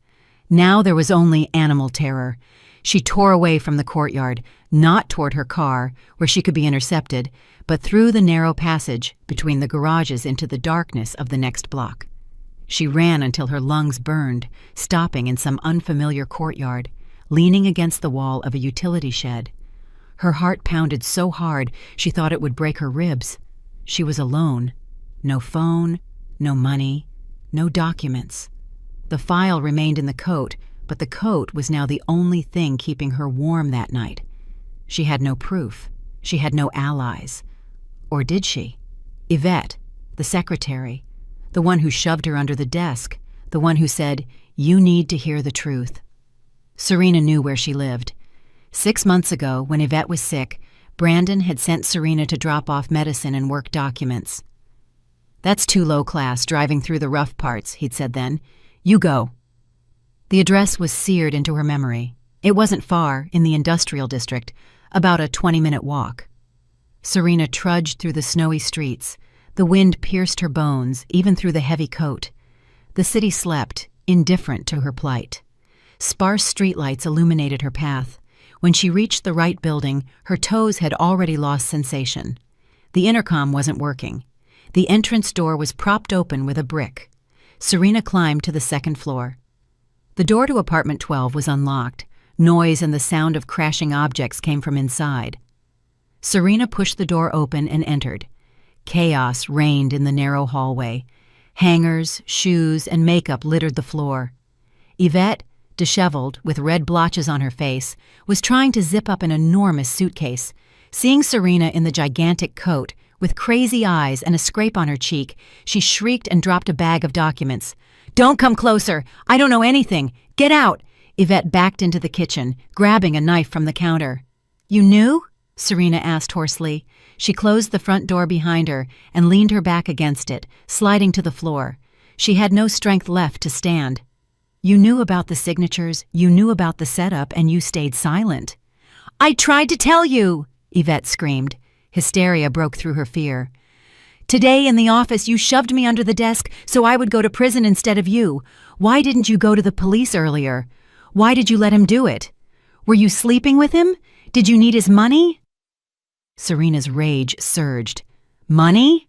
A: Now there was only animal terror. She tore away from the courtyard, not toward her car, where she could be intercepted, but through the narrow passage between the garages into the darkness of the next block. She ran until her lungs burned, stopping in some unfamiliar courtyard, leaning against the wall of a utility shed. Her heart pounded so hard she thought it would break her ribs. She was alone. No phone, no money, no documents. The file remained in the coat, but the coat was now the only thing keeping her warm that night. She had no proof. She had no allies. Or did she? Yvette, the secretary, the one who shoved her under the desk, the one who said, "You need to hear the truth." Serena knew where she lived. 6 months ago, when Yvette was sick, Brandon had sent Serena to drop off medicine and work documents. "That's too low class, driving through the rough parts," he'd said then. "You go." The address was seared into her memory. It wasn't far, in the industrial district, about a 20-minute walk. Serena trudged through the snowy streets. The wind pierced her bones, even through the heavy coat. The city slept, indifferent to her plight. Sparse streetlights illuminated her path. When she reached the right building, her toes had already lost sensation. The intercom wasn't working. The entrance door was propped open with a brick. Serena climbed to the second floor. The door to apartment 12 was unlocked. Noise and the sound of crashing objects came from inside. Serena pushed the door open and entered. Chaos reigned in the narrow hallway. Hangers, shoes, and makeup littered the floor. Yvette, disheveled, with red blotches on her face, was trying to zip up an enormous suitcase. Seeing Serena in the gigantic coat, with crazy eyes and a scrape on her cheek, she shrieked and dropped a bag of documents. "Don't come closer! I don't know anything! Get out!" Yvette backed into the kitchen, grabbing a knife from the counter. "You knew?" Serena asked hoarsely. She closed the front door behind her and leaned her back against it, sliding to the floor. She had no strength left to stand. "You knew about the signatures, you knew about the setup, and you stayed silent." "I tried to tell you!" Yvette screamed. Hysteria broke through her fear. "Today in the office you shoved me under the desk so I would go to prison instead of you. Why didn't you go to the police earlier? Why did you let him do it? Were you sleeping with him? Did you need his money?" Serena's rage surged. "Money?"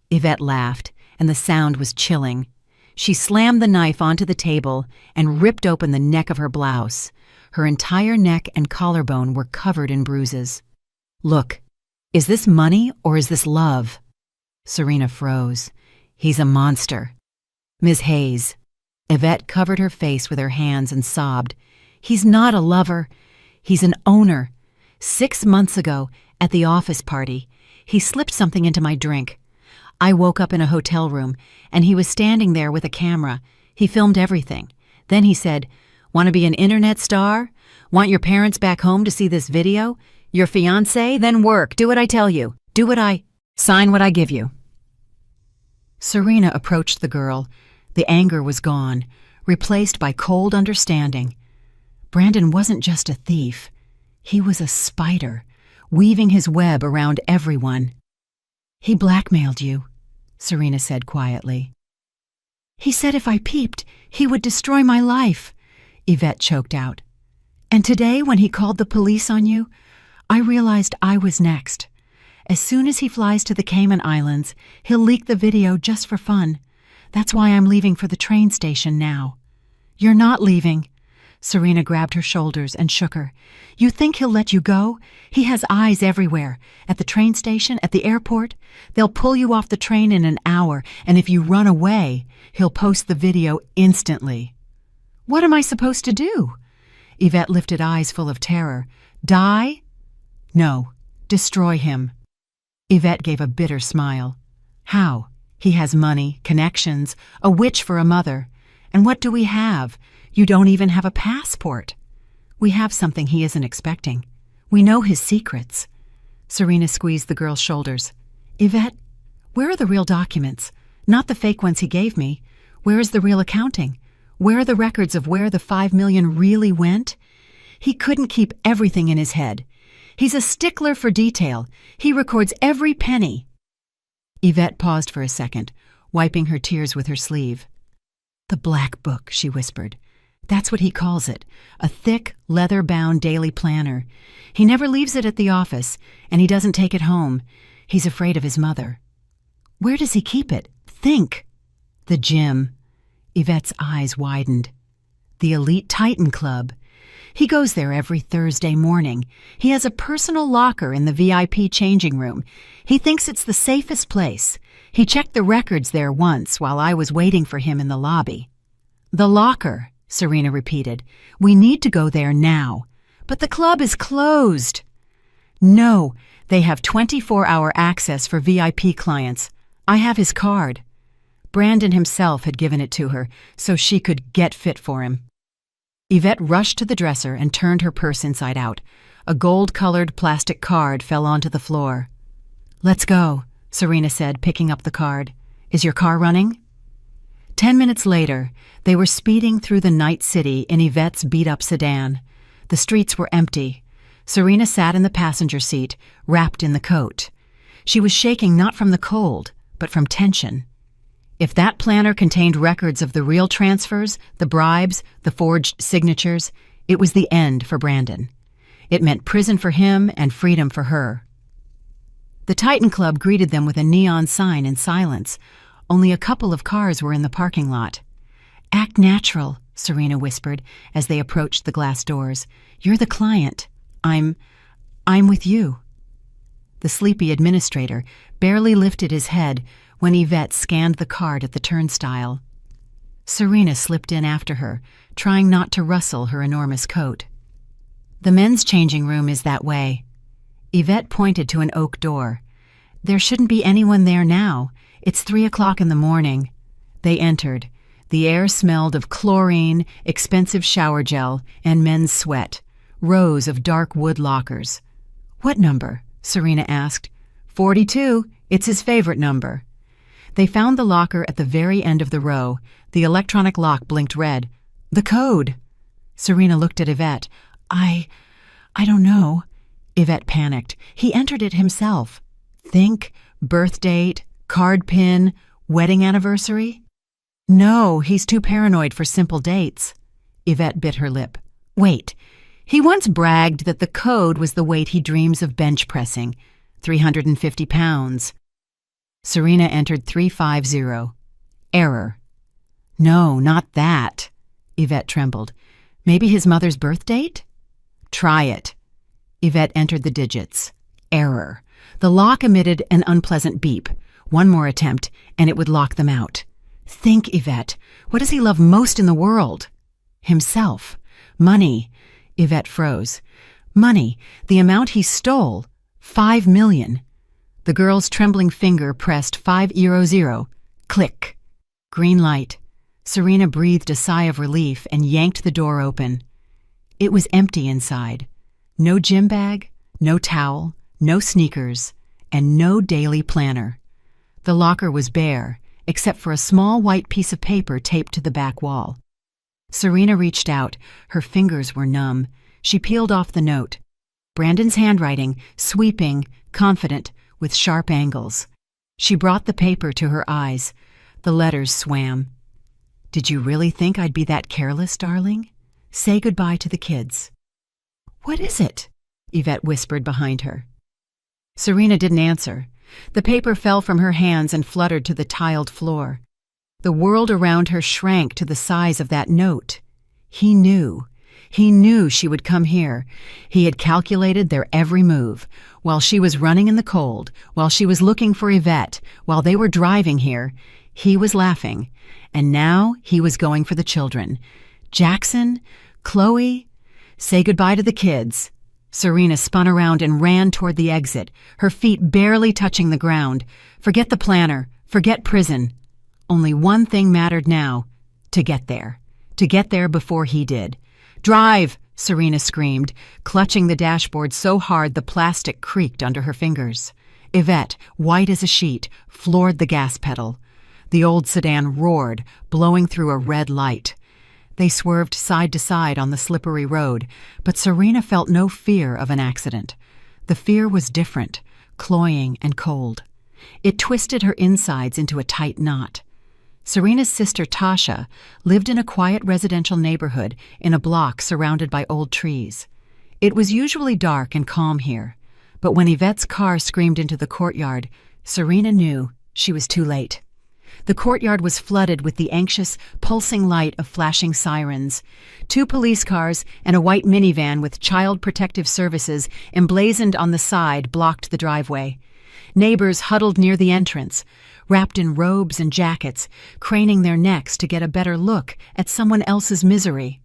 A: Yvette laughed, and the sound was chilling. She slammed the knife onto the table and ripped open the neck of her blouse. Her entire neck and collarbone were covered in bruises. "Look, is this money or is this love?" Serena froze. "He's a monster." "Ms. Hayes." Yvette covered her face with her hands and sobbed. "He's not a lover. He's an owner. 6 months ago, at the office party, he slipped something into my drink. I woke up in a hotel room, and he was standing there with a camera. He filmed everything. Then he said, 'Want to be an internet star? Want your parents back home to see this video? Your fiancé? Then work. Do what I tell you. Sign what I give you.'" Serena approached the girl. The anger was gone, replaced by cold understanding. Brandon wasn't just a thief. He was a spider, weaving his web around everyone. "He blackmailed you," Serena said quietly. "He said if I peeped, he would destroy my life," Yvette choked out. "And today, when he called the police on you, I realized I was next. As soon as he flies to the Cayman Islands, he'll leak the video just for fun. That's why I'm leaving for the train station now." "You're not leaving." Serena grabbed her shoulders and shook her. "You think he'll let you go? He has eyes everywhere. At the train station, at the airport. They'll pull you off the train in an hour, and if you run away, he'll post the video instantly." "What am I supposed to do?" Yvette lifted eyes full of terror. "Die?" "No, destroy him." Yvette gave a bitter smile. "How? He has money, connections, a witch for a mother. And what do we have? You don't even have a passport." "We have something he isn't expecting. We know his secrets." Serena squeezed the girl's shoulders. "Yvette, where are the real documents? Not the fake ones he gave me. Where is the real accounting? Where are the records of where the $5 million really went? He couldn't keep everything in his head. He's a stickler for detail. He records every penny." Yvette paused for a second, wiping her tears with her sleeve. "The Black Book," she whispered. "That's what he calls it, a thick, leather-bound daily planner. He never leaves it at the office, and he doesn't take it home. He's afraid of his mother." "Where does he keep it? Think." "The gym." Yvette's eyes widened. "The Elite Titan Club. He goes there every Thursday morning. He has a personal locker in the VIP changing room. He thinks it's the safest place. He checked the records there once while I was waiting for him in the lobby." "The locker," Serena repeated. "We need to go there now." "But the club is closed." "No, they have 24-hour access for VIP clients. I have his card." Brandon himself had given it to her so she could get fit for him. Yvette rushed to the dresser and turned her purse inside out. A gold-colored plastic card fell onto the floor. "Let's go," Serena said, picking up the card. "Is your car running?" 10 minutes later, they were speeding through the night city in Yvette's beat-up sedan. The streets were empty. Serena sat in the passenger seat, wrapped in the coat. She was shaking not from the cold, but from tension. If that planner contained records of the real transfers, the bribes, the forged signatures, it was the end for Brandon. It meant prison for him and freedom for her. The Titan Club greeted them with a neon sign in silence. Only a couple of cars were in the parking lot. "Act natural," Serena whispered as they approached the glass doors. "You're the client. I'm with you." The sleepy administrator barely lifted his head when Yvette scanned the card at the turnstile. Serena slipped in after her, trying not to rustle her enormous coat. "The men's changing room is that way." Yvette pointed to an oak door. "There shouldn't be anyone there now. It's 3 o'clock in the morning." They entered. The air smelled of chlorine, expensive shower gel, and men's sweat. Rows of dark wood lockers. "What number?" Serena asked. 42. It's his favorite number." They found the locker at the very end of the row. The electronic lock blinked red. "The code." Serena looked at Yvette. I don't know." Yvette panicked. "He entered it himself." "Think, birth date, card pin, wedding anniversary?" "No, he's too paranoid for simple dates." Yvette bit her lip. "Wait. He once bragged that the code was the weight he dreams of bench pressing. 350 pounds. Serena entered 350. Error. "No, not that." Yvette trembled. "Maybe his mother's birth date?" "Try it." Yvette entered the digits. Error. The lock emitted an unpleasant beep. One more attempt, and it would lock them out. "Think, Yvette. What does he love most in the world?" "Himself. Money." Yvette froze. "Money. The amount he stole. 5 million. The girl's trembling finger pressed 500. Click. Green light. Serena breathed a sigh of relief and yanked the door open. It was empty inside. No gym bag, no towel, no sneakers, and no daily planner. The locker was bare, except for a small white piece of paper taped to the back wall. Serena reached out. Her fingers were numb. She peeled off the note. Brandon's handwriting, sweeping, confident, with sharp angles. She brought the paper to her eyes. The letters swam. "Did you really think I'd be that careless, darling? Say goodbye to the kids." "What is it?" Yvette whispered behind her. Serena didn't answer. The paper fell from her hands and fluttered to the tiled floor. The world around her shrank to the size of that note. He knew. He knew she would come here. He had calculated their every move. While she was running in the cold, while she was looking for Yvette, while they were driving here, he was laughing. And now he was going for the children. Jackson? Chloe? Say goodbye to the kids. Serena spun around and ran toward the exit, her feet barely touching the ground. Forget the planner. Forget prison. Only one thing mattered now. To get there. To get there before he did. "Drive!" Serena screamed, clutching the dashboard so hard the plastic creaked under her fingers. Yvette, white as a sheet, floored the gas pedal. The old sedan roared, blowing through a red light. They swerved side to side on the slippery road, but Serena felt no fear of an accident. The fear was different, cloying and cold. It twisted her insides into a tight knot. Serena's sister Tasha lived in a quiet residential neighborhood in a block surrounded by old trees. It was usually dark and calm here, but when Yvette's car screamed into the courtyard, Serena knew she was too late. The courtyard was flooded with the anxious, pulsing light of flashing sirens. 2 police cars and a white minivan with Child Protective Services emblazoned on the side blocked the driveway. Neighbors huddled near the entrance, wrapped in robes and jackets, craning their necks to get a better look at someone else's misery.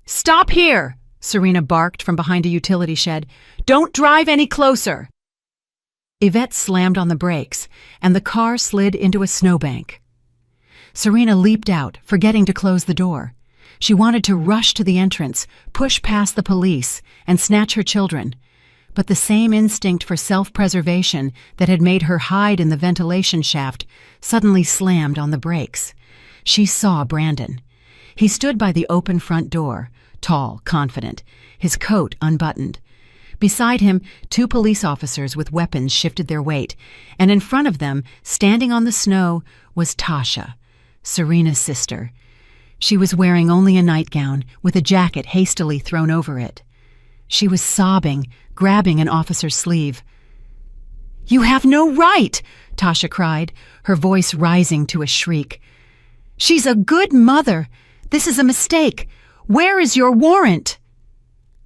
A: "Stop here!" Serena barked from behind a utility shed. "Don't drive any closer!" Yvette slammed on the brakes, and the car slid into a snowbank. Serena leaped out, forgetting to close the door. She wanted to rush to the entrance, push past the police, and snatch her children. But the same instinct for self-preservation that had made her hide in the ventilation shaft suddenly slammed on the brakes. She saw Brandon. He stood by the open front door, tall, confident, his coat unbuttoned. Beside him, 2 police officers with weapons shifted their weight, and in front of them, standing on the snow, was Tasha, Serena's sister. She was wearing only a nightgown, with a jacket hastily thrown over it. She was sobbing, grabbing an officer's sleeve. "You have no right!" Tasha cried, her voice rising to a shriek. "She's a good mother. This is a mistake. Where is your warrant?"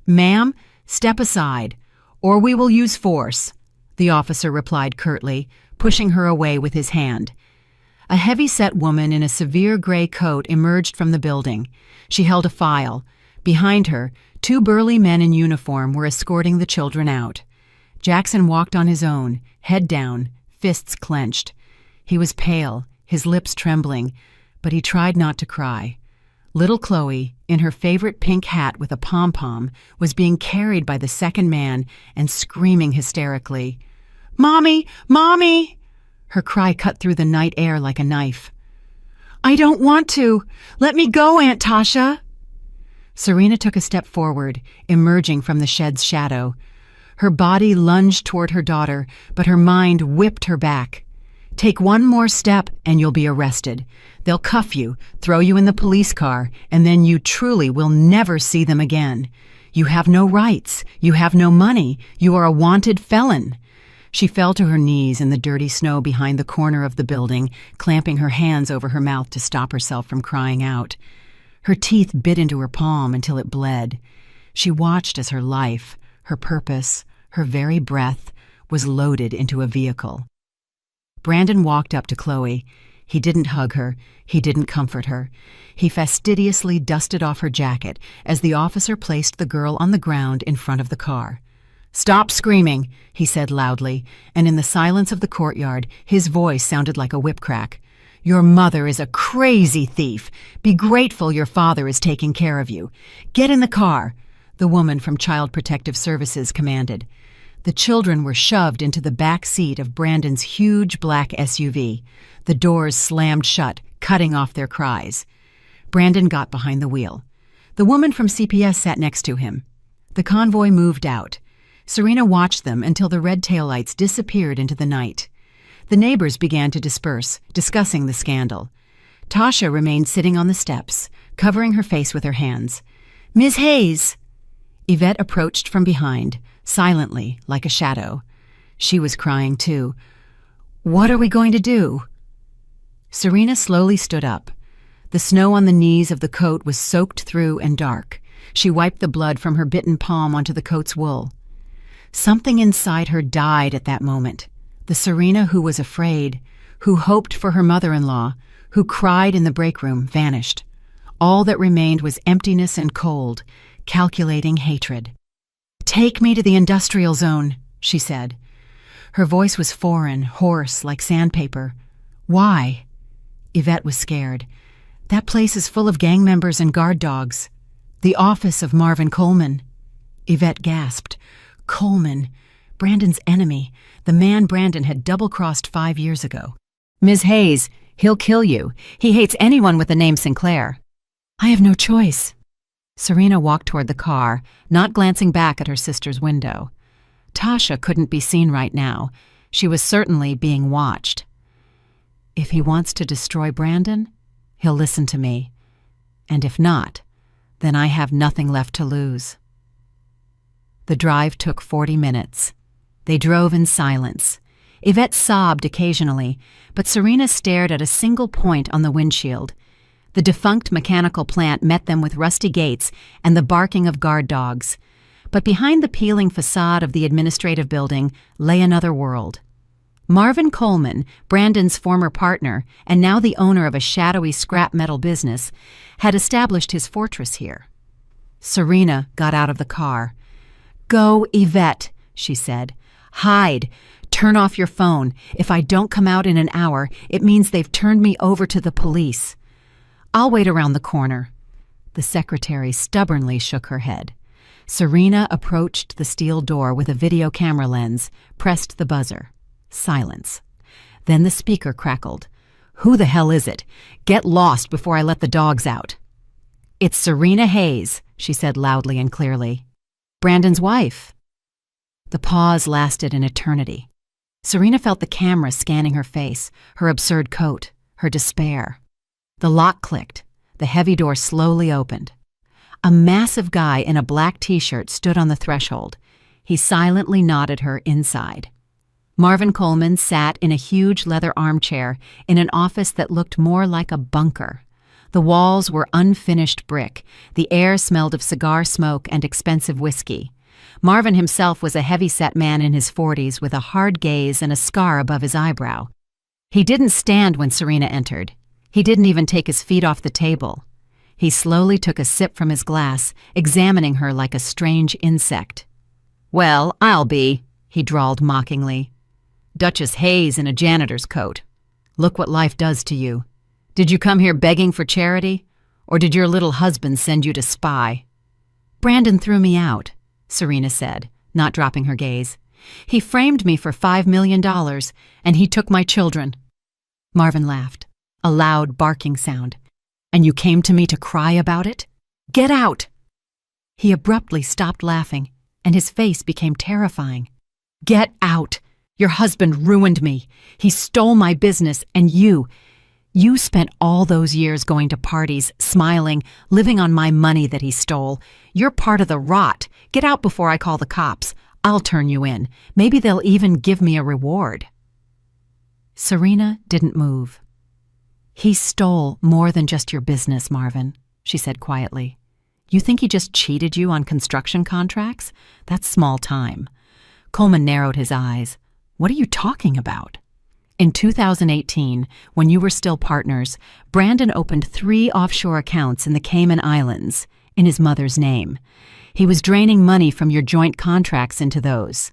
A: "Ma'am, step aside, or we will use force," the officer replied curtly, pushing her away with his hand. A heavy-set woman in a severe gray coat emerged from the building. She held a file. Behind her, 2 burly men in uniform were escorting the children out. Jackson walked on his own, head down, fists clenched. He was pale, his lips trembling, but he tried not to cry. Little Chloe, in her favorite pink hat with a pom-pom, was being carried by the second man and screaming hysterically. "Mommy! Mommy!" Her cry cut through the night air like a knife. "I don't want to! Let me go, Aunt Tasha!" Serena took a step forward, emerging from the shed's shadow. Her body lunged toward her daughter, but her mind whipped her back. "Take one more step and you'll be arrested. They'll cuff you, throw you in the police car, and then you truly will never see them again. You have no rights. You have no money. You are a wanted felon." She fell to her knees in the dirty snow behind the corner of the building, clamping her hands over her mouth to stop herself from crying out. Her teeth bit into her palm until it bled. She watched as her life, her purpose, her very breath, was loaded into a vehicle. Brandon walked up to Chloe. He didn't hug her. He didn't comfort her. He fastidiously dusted off her jacket as the officer placed the girl on the ground in front of the car. "Stop screaming," he said loudly, and in the silence of the courtyard, his voice sounded like a whip crack. "Your mother is a crazy thief. Be grateful your father is taking care of you. Get in the car," the woman from Child Protective Services commanded. The children were shoved into the back seat of Brandon's huge black SUV. The doors slammed shut, cutting off their cries. Brandon got behind the wheel. The woman from CPS sat next to him. The convoy moved out. Serena watched them until the red taillights disappeared into the night. The neighbors began to disperse, discussing the scandal. Tasha remained sitting on the steps, covering her face with her hands. "Ms. Hayes!" Yvette approached from behind, silently, like a shadow. She was crying too. "What are we going to do?" Serena slowly stood up. The snow on the knees of the coat was soaked through and dark. She wiped the blood from her bitten palm onto the coat's wool. Something inside her died at that moment. The Serena who was afraid, who hoped for her mother-in-law, who cried in the break room, vanished. All that remained was emptiness and cold, calculating hatred. "Take me to the industrial zone," she said. Her voice was foreign, hoarse, like sandpaper. "Why?" Yvette was scared. "That place is full of gang members and guard dogs. The office of Marvin Coleman." Yvette gasped. Coleman, Brandon's enemy, the man Brandon had double-crossed 5 years ago. "Ms. Hayes, he'll kill you. He hates anyone with the name Sinclair." "I have no choice." Serena walked toward the car, not glancing back at her sister's window. Tasha couldn't be seen right now. She was certainly being watched. If he wants to destroy Brandon, he'll listen to me. And if not, then I have nothing left to lose. The drive took 40 minutes. They drove in silence. Yvette sobbed occasionally, but Serena stared at a single point on the windshield. The defunct mechanical plant met them with rusty gates and the barking of guard dogs. But behind the peeling facade of the administrative building lay another world. Marvin Coleman, Brandon's former partner and now the owner of a shadowy scrap metal business, had established his fortress here. Serena got out of the car. "Go, Yvette," she said. "Hide. Turn off your phone. If I don't come out in an hour, it means they've turned me over to the police. I'll wait around the corner." The secretary stubbornly shook her head. Serena approached the steel door with a video camera lens, pressed the buzzer. Silence. Then the speaker crackled. "Who the hell is it? Get lost before I let the dogs out." "It's Serena Hayes," she said loudly and clearly. "Brandon's wife." The pause lasted an eternity. Serena felt the camera scanning her face, her absurd coat, her despair. The lock clicked. The heavy door slowly opened. A massive guy in a black t-shirt stood on the threshold. He silently nodded her inside. Marvin Coleman sat in a huge leather armchair in an office that looked more like a bunker. The walls were unfinished brick. The air smelled of cigar smoke and expensive whiskey. Marvin himself was a heavy-set man in his 40s with a hard gaze and a scar above his eyebrow. He didn't stand when Serena entered. He didn't even take his feet off the table. He slowly took a sip from his glass, examining her like a strange insect. "Well, I'll be," he drawled mockingly. "Duchess Hayes in a janitor's coat. Look what life does to you. Did you come here begging for charity? Or did your little husband send you to spy?" "Brandon threw me out," Serena said, not dropping her gaze. "He framed me for $5 million, and he took my children." Marvin laughed, a loud barking sound. "And you came to me to cry about it? Get out!" He abruptly stopped laughing, and his face became terrifying. "Get out! Your husband ruined me. He stole my business, and you spent all those years going to parties, smiling, living on my money that he stole. You're part of the rot. Get out before I call the cops. I'll turn you in. Maybe they'll even give me a reward." Serena didn't move. "He stole more than just your business, Marvin," she said quietly. "You think he just cheated you on construction contracts? That's small time." Coleman narrowed his eyes. "What are you talking about?" "In 2018, when you were still partners, Brandon opened 3 offshore accounts in the Cayman Islands in his mother's name. He was draining money from your joint contracts into those,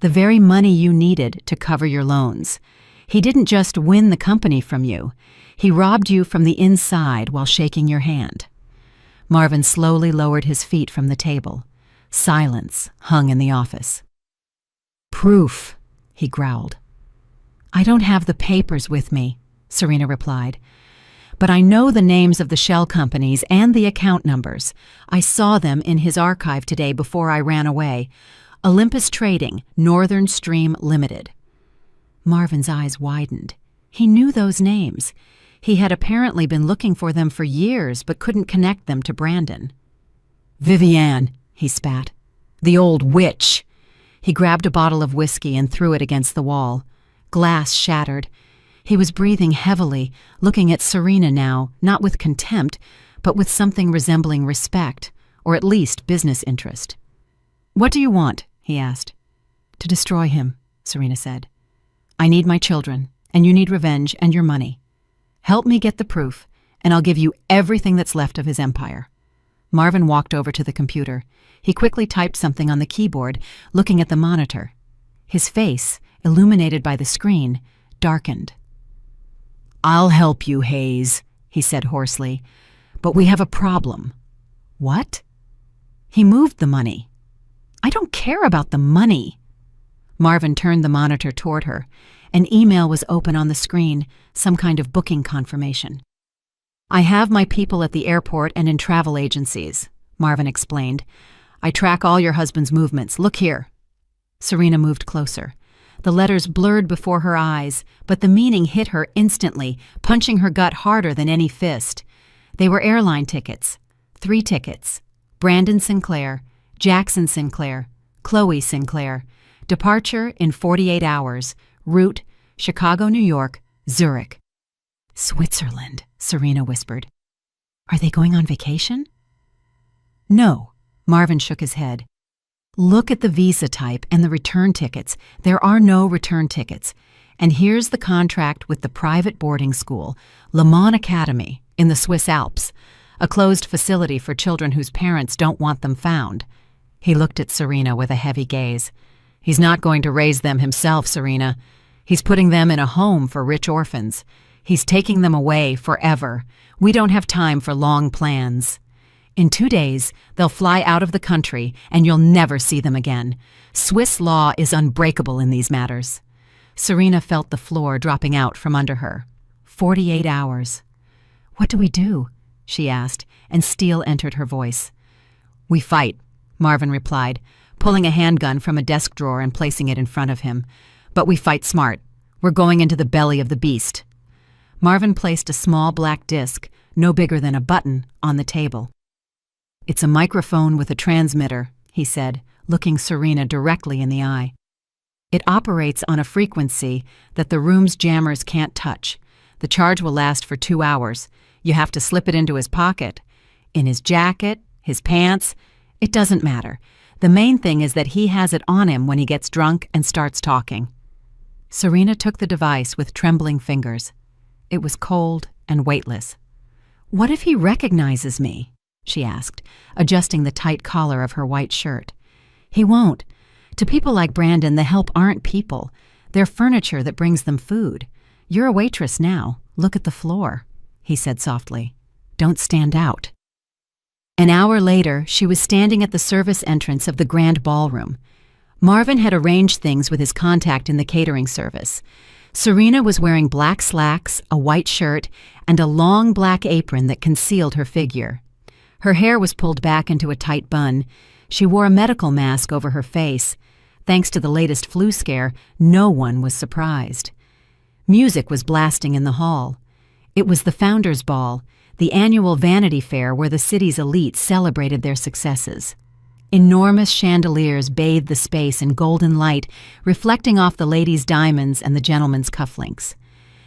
A: the very money you needed to cover your loans. He didn't just win the company from you. He robbed you from the inside while shaking your hand." Marvin slowly lowered his feet from the table. Silence hung in the office. "Proof," he growled. "I don't have the papers with me," Serena replied. "But I know the names of the shell companies and the account numbers. I saw them in his archive today before I ran away. Olympus Trading, Northern Stream Limited." Marvin's eyes widened. He knew those names. He had apparently been looking for them for years but couldn't connect them to Brandon. "Viviane," he spat. "The old witch." He grabbed a bottle of whiskey and threw it against the wall. Glass shattered. He was breathing heavily, looking at Serena now, not with contempt, but with something resembling respect, or at least business interest. "What do you want?" he asked. "To destroy him," Serena said. "I need my children, and you need revenge and your money. Help me get the proof, and I'll give you everything that's left of his empire." Marvin walked over to the computer. He quickly typed something on the keyboard, looking at the monitor. His face, illuminated by the screen, darkened. "I'll help you, Hayes," he said hoarsely, "but we have a problem." "What?" "He moved the money." "I don't care about the money." Marvin turned the monitor toward her. An email was open on the screen, some kind of booking confirmation. "I have my people at the airport and in travel agencies," Marvin explained. "I track all your husband's movements. Look here." Serena moved closer. The letters blurred before her eyes, but the meaning hit her instantly, punching her gut harder than any fist. They were airline tickets. 3 tickets. Brandon Sinclair, Jackson Sinclair, Chloe Sinclair. Departure in 48 hours. Route, Chicago, New York, Zurich. Switzerland, Serena whispered. Are they going on vacation? No, Marvin shook his head. Look at the visa type and the return tickets. There are no return tickets. And here's the contract with the private boarding school, Le Mans Academy, in the Swiss Alps, a closed facility for children whose parents don't want them found. He looked at Serena with a heavy gaze. He's not going to raise them himself, Serena. He's putting them in a home for rich orphans. He's taking them away forever. We don't have time for long plans. In 2 days, they'll fly out of the country, and you'll never see them again. Swiss law is unbreakable in these matters. Serena felt the floor dropping out from under her. 48 hours. What do we do? She asked, and steel entered her voice. We fight, Marvin replied, pulling a handgun from a desk drawer and placing it in front of him. But we fight smart. We're going into the belly of the beast. Marvin placed a small black disc, no bigger than a button, on the table. It's a microphone with a transmitter, he said, looking Serena directly in the eye. It operates on a frequency that the room's jammers can't touch. The charge will last for 2 hours. You have to slip it into his pocket. In his jacket, his pants, it doesn't matter. The main thing is that he has it on him when he gets drunk and starts talking. Serena took the device with trembling fingers. It was cold and weightless. What if he recognizes me? She asked, adjusting the tight collar of her white shirt. He won't. To people like Brandon, the help aren't people. They're furniture that brings them food. You're a waitress now. Look at the floor, he said softly. Don't stand out. An hour later, she was standing at the service entrance of the grand ballroom. Marvin had arranged things with his contact in the catering service. Serena was wearing black slacks, a white shirt, and a long black apron that concealed her figure. Her hair was pulled back into a tight bun. She wore a medical mask over her face. Thanks to the latest flu scare, no one was surprised. Music was blasting in the hall. It was the Founders' Ball, the annual Vanity Fair where the city's elite celebrated their successes. Enormous chandeliers bathed the space in golden light, reflecting off the ladies' diamonds and the gentlemen's cufflinks.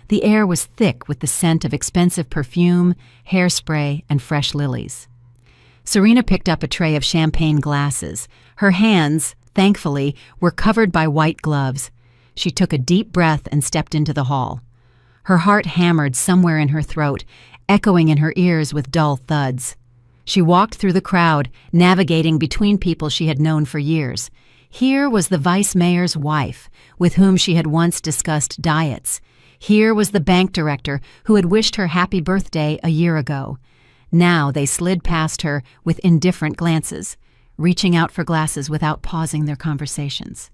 A: The air was thick with the scent of expensive perfume, hairspray, and fresh lilies. Serena picked up a tray of champagne glasses. Her hands, thankfully, were covered by white gloves. She took a deep breath and stepped into the hall. Her heart hammered somewhere in her throat, echoing in her ears with dull thuds. She walked through the crowd, navigating between people she had known for years. Here was the vice mayor's wife, with whom she had once discussed diets. Here was the bank director who had wished her happy birthday a year ago. Now they slid past her with indifferent glances, reaching out for glasses without pausing their conversations.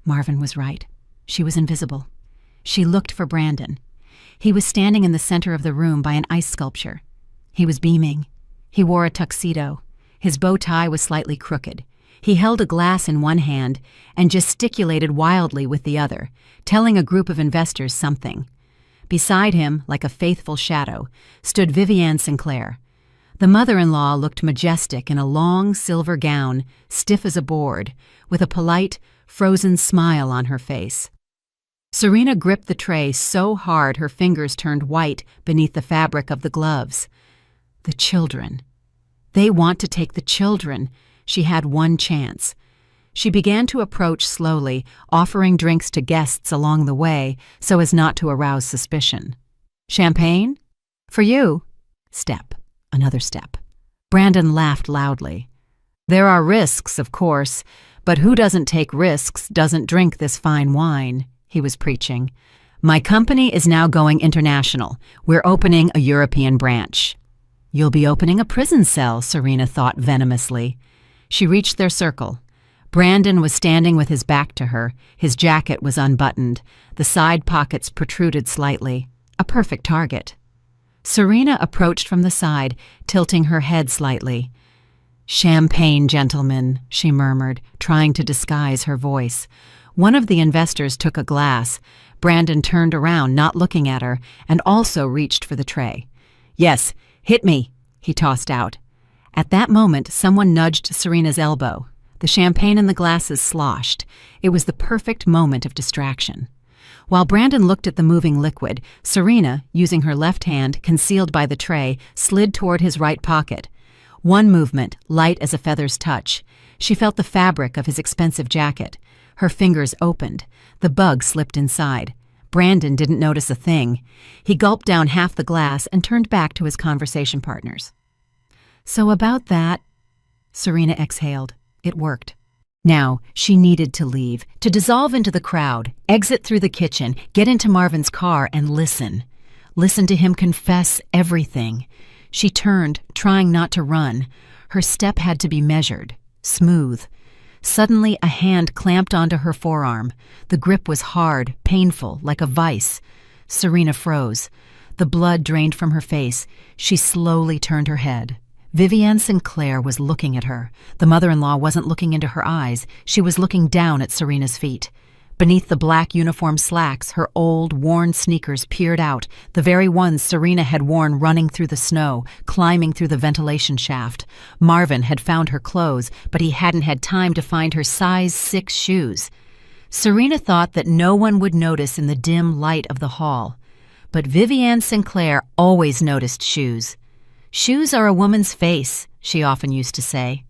A: Marvin was right. She was invisible. She looked for Brandon. He was standing in the center of the room by an ice sculpture. He was beaming. He wore a tuxedo. His bow tie was slightly crooked. He held a glass in one hand and gesticulated wildly with the other, telling a group of investors something. Beside him, like a faithful shadow, stood Vivienne Sinclair. The mother-in-law looked majestic in a long silver gown, stiff as a board, with a polite, frozen smile on her face. Serena gripped the tray so hard her fingers turned white beneath the fabric of the gloves. The children. They want to take the children. She had one chance. She began to approach slowly, offering drinks to guests along the way so as not to arouse suspicion. Champagne? For you. Step. Another step. Brandon laughed loudly. There are risks, of course, but who doesn't take risks doesn't drink this fine wine, he was preaching. My company is now going international. We're opening a European branch. You'll be opening a prison cell, Serena thought venomously. She reached their circle. Brandon was standing with his back to her. His jacket was unbuttoned. The side pockets protruded slightly. A perfect target. Serena approached from the side, tilting her head slightly. "Champagne, gentlemen," she murmured, trying to disguise her voice. One of the investors took a glass. Brandon turned around, not looking at her, and also reached for the tray. "Yes, hit me," he tossed out. At that moment, someone nudged Serena's elbow. The champagne in the glasses sloshed. It was the perfect moment of distraction. While Brandon looked at the moving liquid, Serena, using her left hand, concealed by the tray, slid toward his right pocket. One movement, light as a feather's touch. She felt the fabric of his expensive jacket. Her fingers opened. The bug slipped inside. Brandon didn't notice a thing. He gulped down half the glass and turned back to his conversation partners. "So about that," Serena exhaled. It worked. Now, she needed to leave, to dissolve into the crowd, exit through the kitchen, get into Marvin's car, and listen. Listen to him confess everything. She turned, trying not to run. Her step had to be measured, smooth. Suddenly, a hand clamped onto her forearm. The grip was hard, painful, like a vice. Serena froze. The blood drained from her face. She slowly turned her head. Vivienne Sinclair was looking at her. The mother-in-law wasn't looking into her eyes. She was looking down at Serena's feet. Beneath the black uniform slacks, her old, worn sneakers peered out, the very ones Serena had worn running through the snow, climbing through the ventilation shaft. Marvin had found her clothes, but he hadn't had time to find her size 6 shoes. Serena thought that no one would notice in the dim light of the hall. But Vivienne Sinclair always noticed shoes. "Shoes are a woman's face," she often used to say.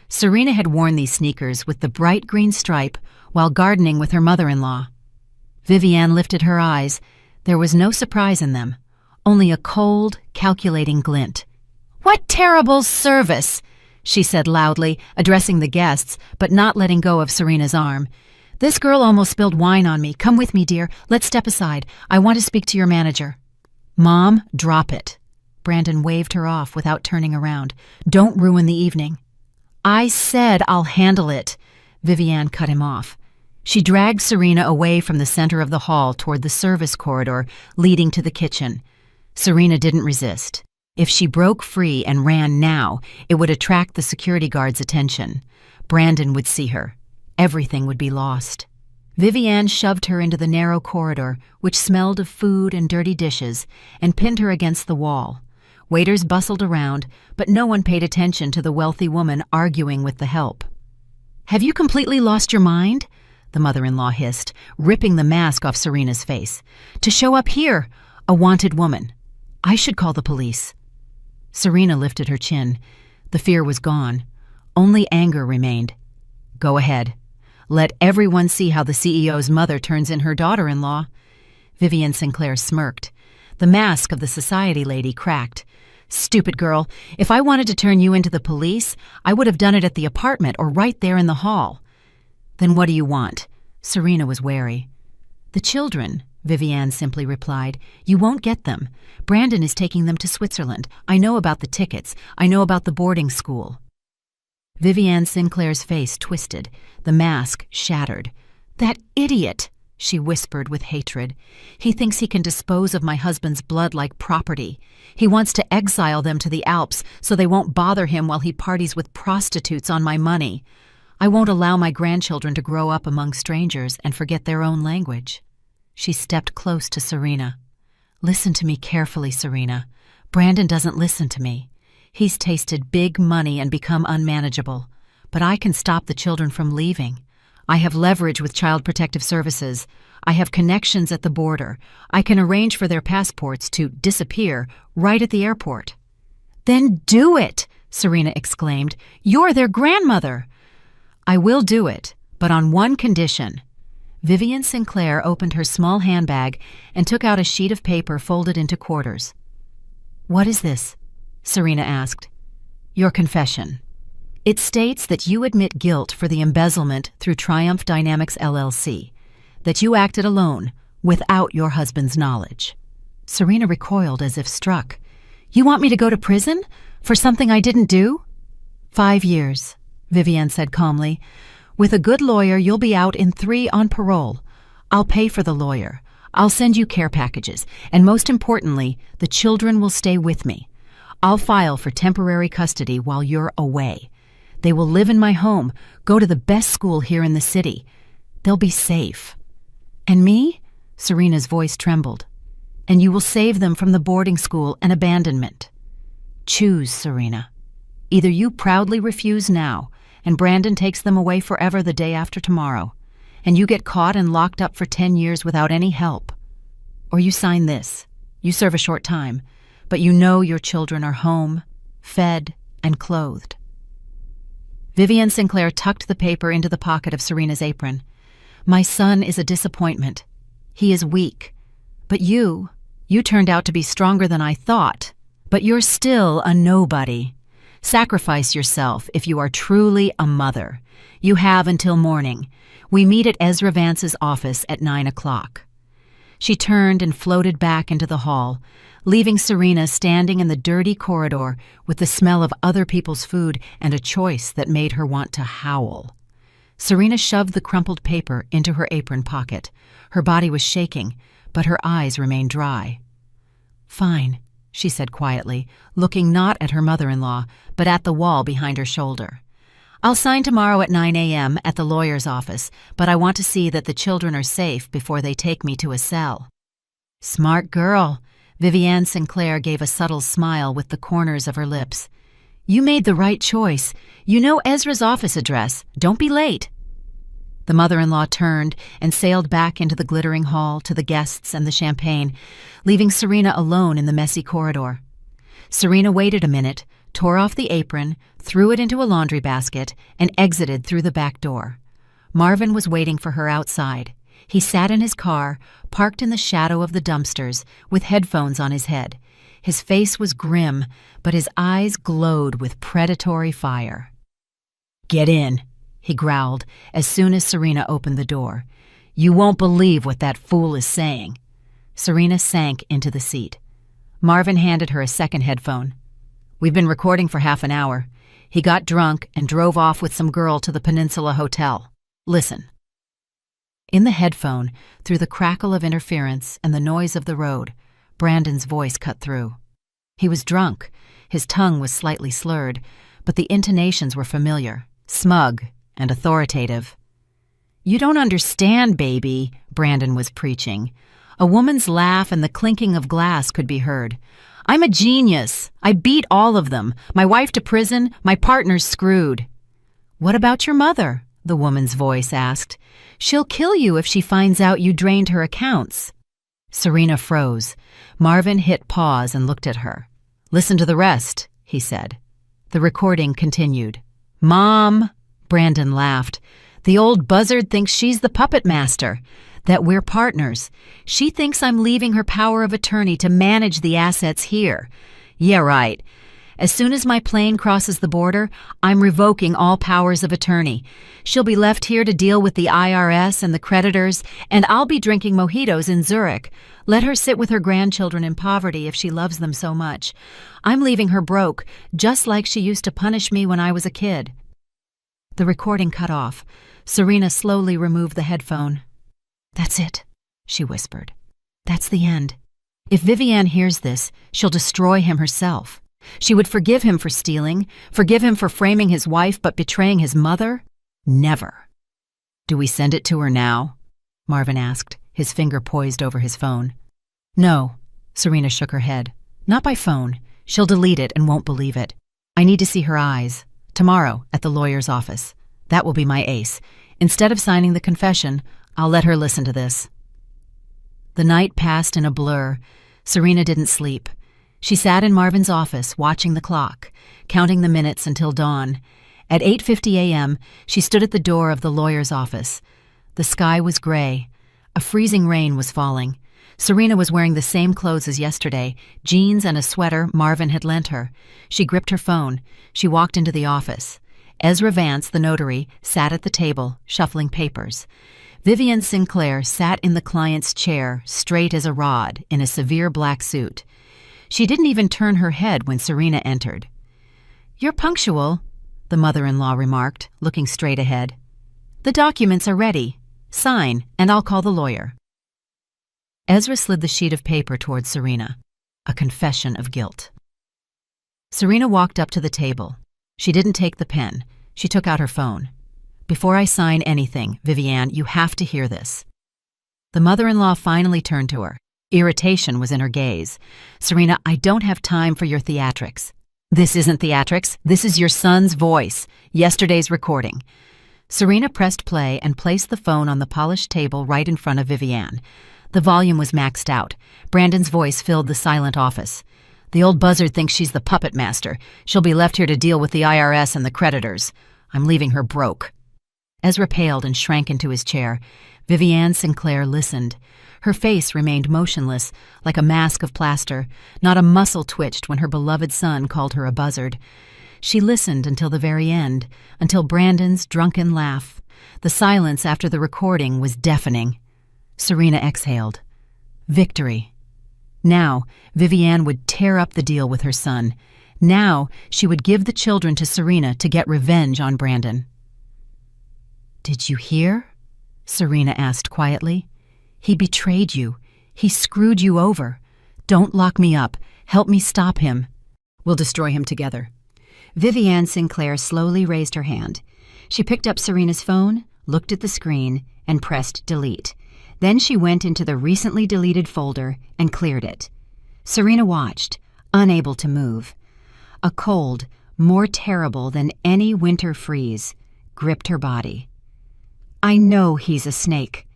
A: Serena had worn these sneakers with the bright green stripe while gardening with her mother-in-law. Vivienne lifted her eyes. There was no surprise in them, only a cold, calculating glint. "What terrible service!" she said loudly, addressing the guests, but not letting go of Serena's arm. "This girl almost spilled wine on me. Come with me, dear. Let's step aside. I want to speak to your manager." "Mom, drop it." Brandon waved her off without turning around. "Don't ruin the evening." "I said I'll handle it." Vivienne cut him off. She dragged Serena away from the center of the hall toward the service corridor leading to the kitchen. Serena didn't resist. If she broke free and ran now, it would attract the security guard's attention. Brandon would see her. Everything would be lost. Vivienne shoved her into the narrow corridor, which smelled of food and dirty dishes, and pinned her against the wall. Waiters bustled around, but no one paid attention to the wealthy woman arguing with the help. "Have you completely lost your mind?" the mother-in-law hissed, ripping the mask off Serena's face. "To show up here, a wanted woman. I should call the police." Serena lifted her chin. The fear was gone. Only anger remained. "Go ahead. Let everyone see how the CEO's mother turns in her daughter-in-law." Vivienne Sinclair smirked. The mask of the society lady cracked. "Stupid girl. If I wanted to turn you into the police, I would have done it at the apartment or right there in the hall." "Then what do you want?" Serena was wary. "The children," Vivienne simply replied. "You won't get them. Brandon is taking them to Switzerland. I know about the tickets. I know about the boarding school." Vivienne Sinclair's face twisted. The mask shattered. "That idiot!" she whispered with hatred. "He thinks he can dispose of my husband's blood like property. He wants to exile them to the Alps so they won't bother him while he parties with prostitutes on my money. I won't allow my grandchildren to grow up among strangers and forget their own language." She stepped close to Serena. "Listen to me carefully, Serena. Brandon doesn't listen to me. He's tasted big money and become unmanageable. But I can stop the children from leaving. I have leverage with Child Protective Services. I have connections at the border. I can arrange for their passports to disappear right at the airport." "Then do it!" Serena exclaimed. "You're their grandmother." "I will do it, but on one condition." Vivienne Sinclair opened her small handbag and took out a sheet of paper folded into quarters. "What is this?" Serena asked. "Your confession. It states that you admit guilt for the embezzlement through Triumph Dynamics LLC, that you acted alone, without your husband's knowledge." Serena recoiled as if struck. "You want me to go to prison? For something I didn't do?" 5 years, Vivienne said calmly. "With a good lawyer, you'll be out in 3 on parole. I'll pay for the lawyer. I'll send you care packages. And most importantly, the children will stay with me. I'll file for temporary custody while you're away. They will live in my home, go to the best school here in the city. They'll be safe. And me? Serena's voice trembled. And you will save them from the boarding school and abandonment. Choose, Serena. Either you proudly refuse now, and Brandon takes them away forever the day after tomorrow, and you get caught and locked up for 10 years without any help. Or you sign this. You serve a short time, but you know your children are home, fed, and clothed. Vivian Sinclair tucked the paper into the pocket of Serena's apron. My son is a disappointment. He is weak. But you turned out to be stronger than I thought. But you're still a nobody. Sacrifice yourself if you are truly a mother. You have until morning. We meet at Ezra Vance's office at 9 o'clock. She turned and floated back into the hall, leaving Serena standing in the dirty corridor with the smell of other people's food and a choice that made her want to howl. Serena shoved the crumpled paper into her apron pocket. Her body was shaking, but her eyes remained dry. Fine, she said quietly, looking not at her mother-in-law, but at the wall behind her shoulder. I'll sign tomorrow at 9 a.m. at the lawyer's office, but I want to see that the children are safe before they take me to a cell. Smart girl. Vivian Sinclair gave a subtle smile with the corners of her lips. You made the right choice. You know Ezra's office address. Don't be late. The mother-in-law turned and sailed back into the glittering hall to the guests and the champagne, leaving Serena alone in the messy corridor. Serena waited a minute, tore off the apron, threw it into a laundry basket, and exited through the back door. Marvin was waiting for her outside. He sat in his car, parked in the shadow of the dumpsters, with headphones on his head. His face was grim, but his eyes glowed with predatory fire. Get in, he growled as soon as Serena opened the door. You won't believe what that fool is saying. Serena sank into the seat. Marvin handed her a second headphone. We've been recording for half an hour. He got drunk and drove off with some girl to the Peninsula Hotel. Listen. In the headphone, through the crackle of interference and the noise of the road, Brandon's voice cut through. He was drunk. His tongue was slightly slurred, but the intonations were familiar, smug, and authoritative. You don't understand, baby, Brandon was preaching. A woman's laugh and the clinking of glass could be heard. I'm a genius. I beat all of them. My wife to prison, my partner's screwed. What about your mother? The woman's voice asked. She'll kill you if she finds out you drained her accounts. Serena froze. Marvin hit pause and looked at her. Listen to the rest, he said. The recording continued. Mom, Brandon laughed. The old buzzard thinks she's the puppet master, that we're partners. She thinks I'm leaving her power of attorney to manage the assets here. Yeah, right. As soon as my plane crosses the border, I'm revoking all powers of attorney. She'll be left here to deal with the IRS and the creditors, and I'll be drinking mojitos in Zurich. Let her sit with her grandchildren in poverty if she loves them so much. I'm leaving her broke, just like she used to punish me when I was a kid. The recording cut off. Serena slowly removed the headphone. That's it, she whispered. That's the end. If Vivian hears this, she'll destroy him herself. She would forgive him for stealing, forgive him for framing his wife but betraying his mother? Never. Do we send it to her now? Marvin asked, his finger poised over his phone. No, Serena shook her head. Not by phone. She'll delete it and won't believe it. I need to see her eyes. Tomorrow, at the lawyer's office. That will be my ace. Instead of signing the confession, I'll let her listen to this. The night passed in a blur. Serena didn't sleep. She sat in Marvin's office, watching the clock, counting the minutes until dawn. At 8:50 a.m., she stood at the door of the lawyer's office. The sky was gray. A freezing rain was falling. Serena was wearing the same clothes as yesterday, jeans and a sweater Marvin had lent her. She gripped her phone. She walked into the office. Ezra Vance, the notary, sat at the table, shuffling papers. Vivian Sinclair sat in the client's chair, straight as a rod, in a severe black suit. She didn't even turn her head when Serena entered. You're punctual, the mother-in-law remarked, looking straight ahead. The documents are ready. Sign, and I'll call the lawyer. Ezra slid the sheet of paper towards Serena. A confession of guilt. Serena walked up to the table. She didn't take the pen. She took out her phone. "Before I sign anything, Vivian, you have to hear this." The mother-in-law finally turned to her. Irritation was in her gaze. "Serena, I don't have time for your theatrics." "This isn't theatrics. This is your son's voice. Yesterday's recording." Serena pressed play and placed the phone on the polished table right in front of Vivian. The volume was maxed out. Brandon's voice filled the silent office. "The old buzzard thinks she's the puppet master. She'll be left here to deal with the IRS and the creditors. I'm leaving her broke." Ezra paled and shrank into his chair. Vivian Sinclair listened. Her face remained motionless, like a mask of plaster. Not a muscle twitched when her beloved son called her a buzzard. She listened until the very end, until Brandon's drunken laugh. The silence after the recording was deafening. Serena exhaled. Victory. Now, Vivian would tear up the deal with her son. Now, she would give the children to Serena to get revenge on Brandon. "Did you hear?" Serena asked quietly. "He betrayed you. He screwed you over. Don't lock me up. Help me stop him. We'll destroy him together." Vivian Sinclair slowly raised her hand. She picked up Serena's phone, looked at the screen, and pressed delete. Then she went into the recently deleted folder and cleared it. Serena watched, unable to move. A cold, more terrible than any winter freeze, gripped her body. "I know he's a snake."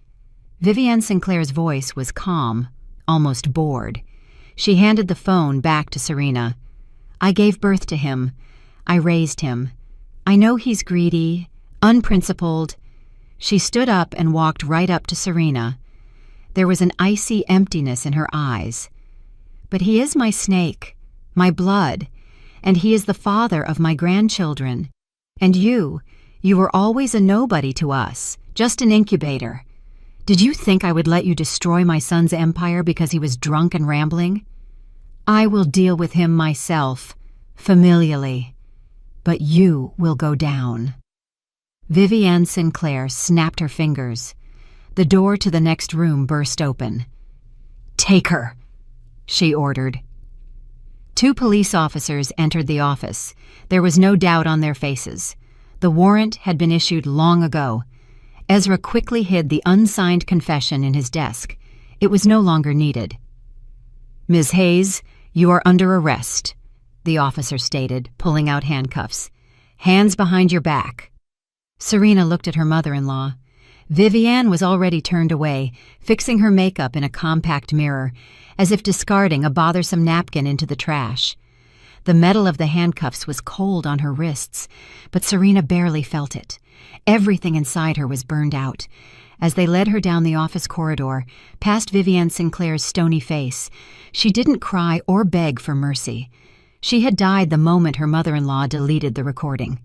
A: Vivian Sinclair's voice was calm, almost bored. She handed the phone back to Serena. "I gave birth to him. I raised him. I know he's greedy, unprincipled." She stood up and walked right up to Serena. There was an icy emptiness in her eyes. "But he is my snake, my blood, and he is the father of my grandchildren. And you were always a nobody to us, just an incubator. Did you think I would let you destroy my son's empire because he was drunk and rambling? I will deal with him myself, familially. But you will go down." Vivian Sinclair snapped her fingers. The door to the next room burst open. "Take her," she ordered. 2 police officers entered the office. There was no doubt on their faces. The warrant had been issued long ago. Ezra quickly hid the unsigned confession in his desk. It was no longer needed. "Ms. Hayes, you are under arrest," the officer stated, pulling out handcuffs. "Hands behind your back." Serena looked at her mother-in-law. Vivian was already turned away, fixing her makeup in a compact mirror, as if discarding a bothersome napkin into the trash. The metal of the handcuffs was cold on her wrists, but Serena barely felt it. Everything inside her was burned out. As they led her down the office corridor, past Vivian Sinclair's stony face, she didn't cry or beg for mercy. She had died the moment her mother-in-law deleted the recording.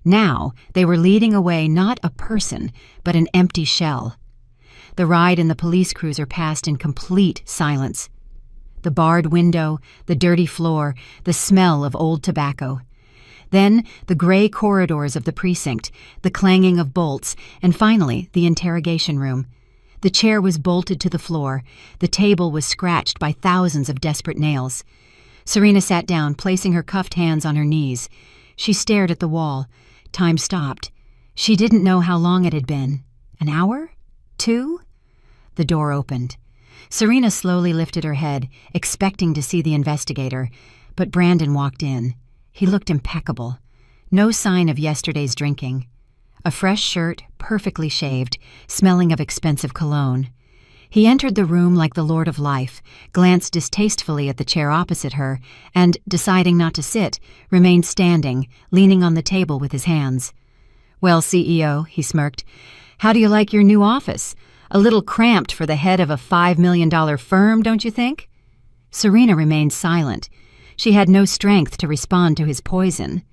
A: Now they were leading away not a person, but an empty shell. The ride in the police cruiser passed in complete silence. The barred window, the dirty floor, the smell of old tobacco. Then the gray corridors of the precinct, the clanging of bolts, and finally the interrogation room. The chair was bolted to the floor. The table was scratched by thousands of desperate nails. Serena sat down, placing her cuffed hands on her knees. She stared at the wall. Time stopped. She didn't know how long it had been. An hour? 2? The door opened. Serena slowly lifted her head, expecting to see the investigator, but Brandon walked in. He looked impeccable. No sign of yesterday's drinking. A fresh shirt, perfectly shaved, smelling of expensive cologne. He entered the room like the Lord of Life, glanced distastefully at the chair opposite her, and, deciding not to sit, remained standing, leaning on the table with his hands. "Well, CEO," he smirked, "how do you like your new office? A little cramped for the head of a $5 million firm, don't you think?" Serena remained silent. She had no strength to respond to his poison.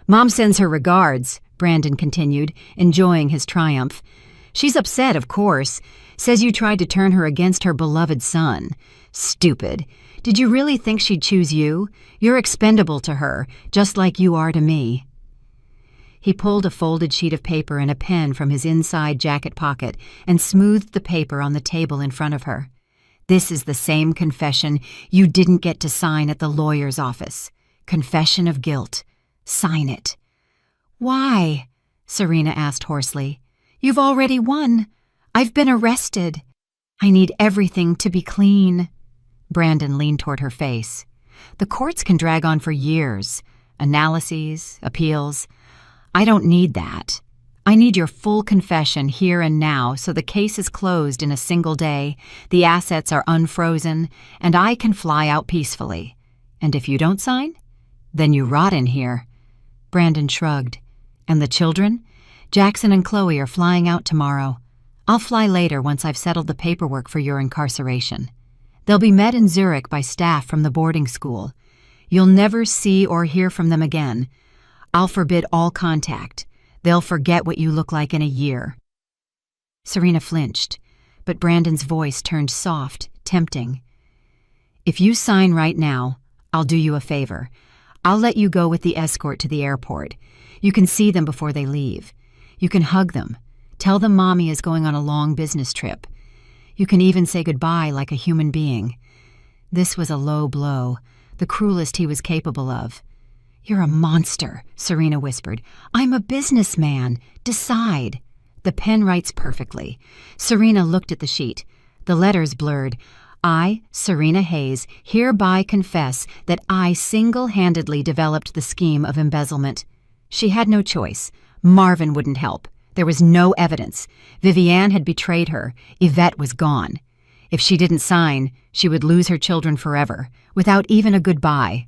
A: "Mom sends her regards," Brandon continued, enjoying his triumph. "She's upset, of course. Says you tried to turn her against her beloved son. Stupid. Did you really think she'd choose you? You're expendable to her, just like you are to me." He pulled a folded sheet of paper and a pen from his inside jacket pocket and smoothed the paper on the table in front of her. "This is the same confession you didn't get to sign at the lawyer's office. Confession of guilt. Sign it." Why? Serena asked hoarsely. You've already won. I've been arrested. I need everything to be clean. Brandon leaned toward her face. The courts can drag on for years. Analyses, appeals. I don't need that. I need your full confession here and now so the case is closed in a single day, the assets are unfrozen, and I can fly out peacefully. And if you don't sign, then you rot in here. Brandon shrugged. And the children? Jackson and Chloe are flying out tomorrow. I'll fly later once I've settled the paperwork for your incarceration. They'll be met in Zurich by staff from the boarding school. You'll never see or hear from them again. I'll forbid all contact. They'll forget what you look like in a year. Serena flinched, but Brandon's voice turned soft, tempting. If you sign right now, I'll do you a favor. I'll let you go with the escort to the airport. You can see them before they leave. You can hug them. Tell them Mommy is going on a long business trip. You can even say goodbye like a human being. This was a low blow, the cruelest he was capable of. You're a monster, Serena whispered. I'm a businessman. Decide. The pen writes perfectly. Serena looked at the sheet. The letters blurred. I, Serena Hayes, hereby confess that I single-handedly developed the scheme of embezzlement. She had no choice. Marvin wouldn't help. There was no evidence. Viviane had betrayed her. Yvette was gone. If she didn't sign, she would lose her children forever, without even a goodbye.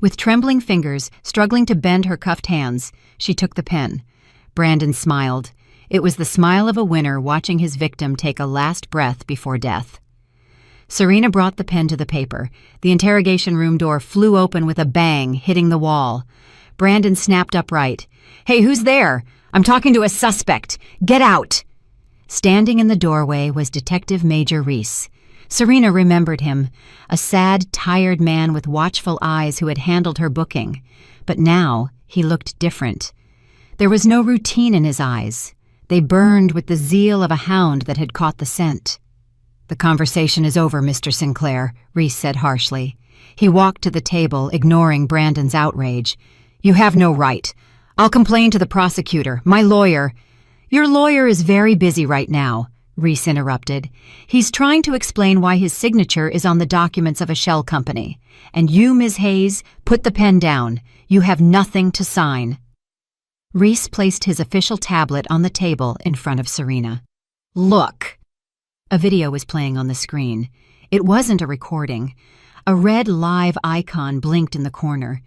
A: With trembling fingers, struggling to bend her cuffed hands, she took the pen. Brandon smiled. It was the smile of a winner watching his victim take a last breath before death. Serena brought the pen to the paper. The interrogation room door flew open with a bang, hitting the wall. Brandon snapped upright. Hey, who's there? I'm talking to a suspect. Get out! Standing in the doorway was Detective Major Reese. Serena remembered him, a sad, tired man with watchful eyes who had handled her booking. But now he looked different. There was no routine in his eyes. They burned with the zeal of a hound that had caught the scent. The conversation is over, Mr. Sinclair, Reese said harshly. He walked to the table, ignoring Brandon's outrage. You have no right. I'll complain to the prosecutor, my lawyer. Your lawyer is very busy right now, Reese interrupted. He's trying to explain why his signature is on the documents of a shell company. And you, Ms. Hayes, put the pen down. You have nothing to sign. Reese placed his official tablet on the table in front of Serena. Look. A video was playing on the screen. It wasn't a recording. A red live icon blinked in the corner.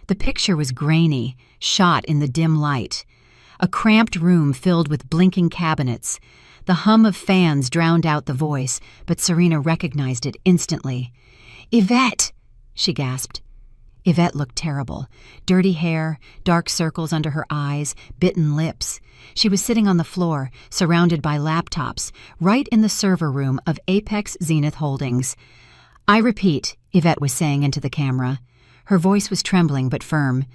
A: The picture was grainy, shot in the dim light. A cramped room filled with blinking cabinets. The hum of fans drowned out the voice, but Serena recognized it instantly. Yvette, she gasped. Yvette looked terrible. Dirty hair, dark circles under her eyes, bitten lips. She was sitting on the floor, surrounded by laptops, right in the server room of Apex Zenith Holdings. I repeat, Yvette was saying into the camera. Her voice was trembling but firm.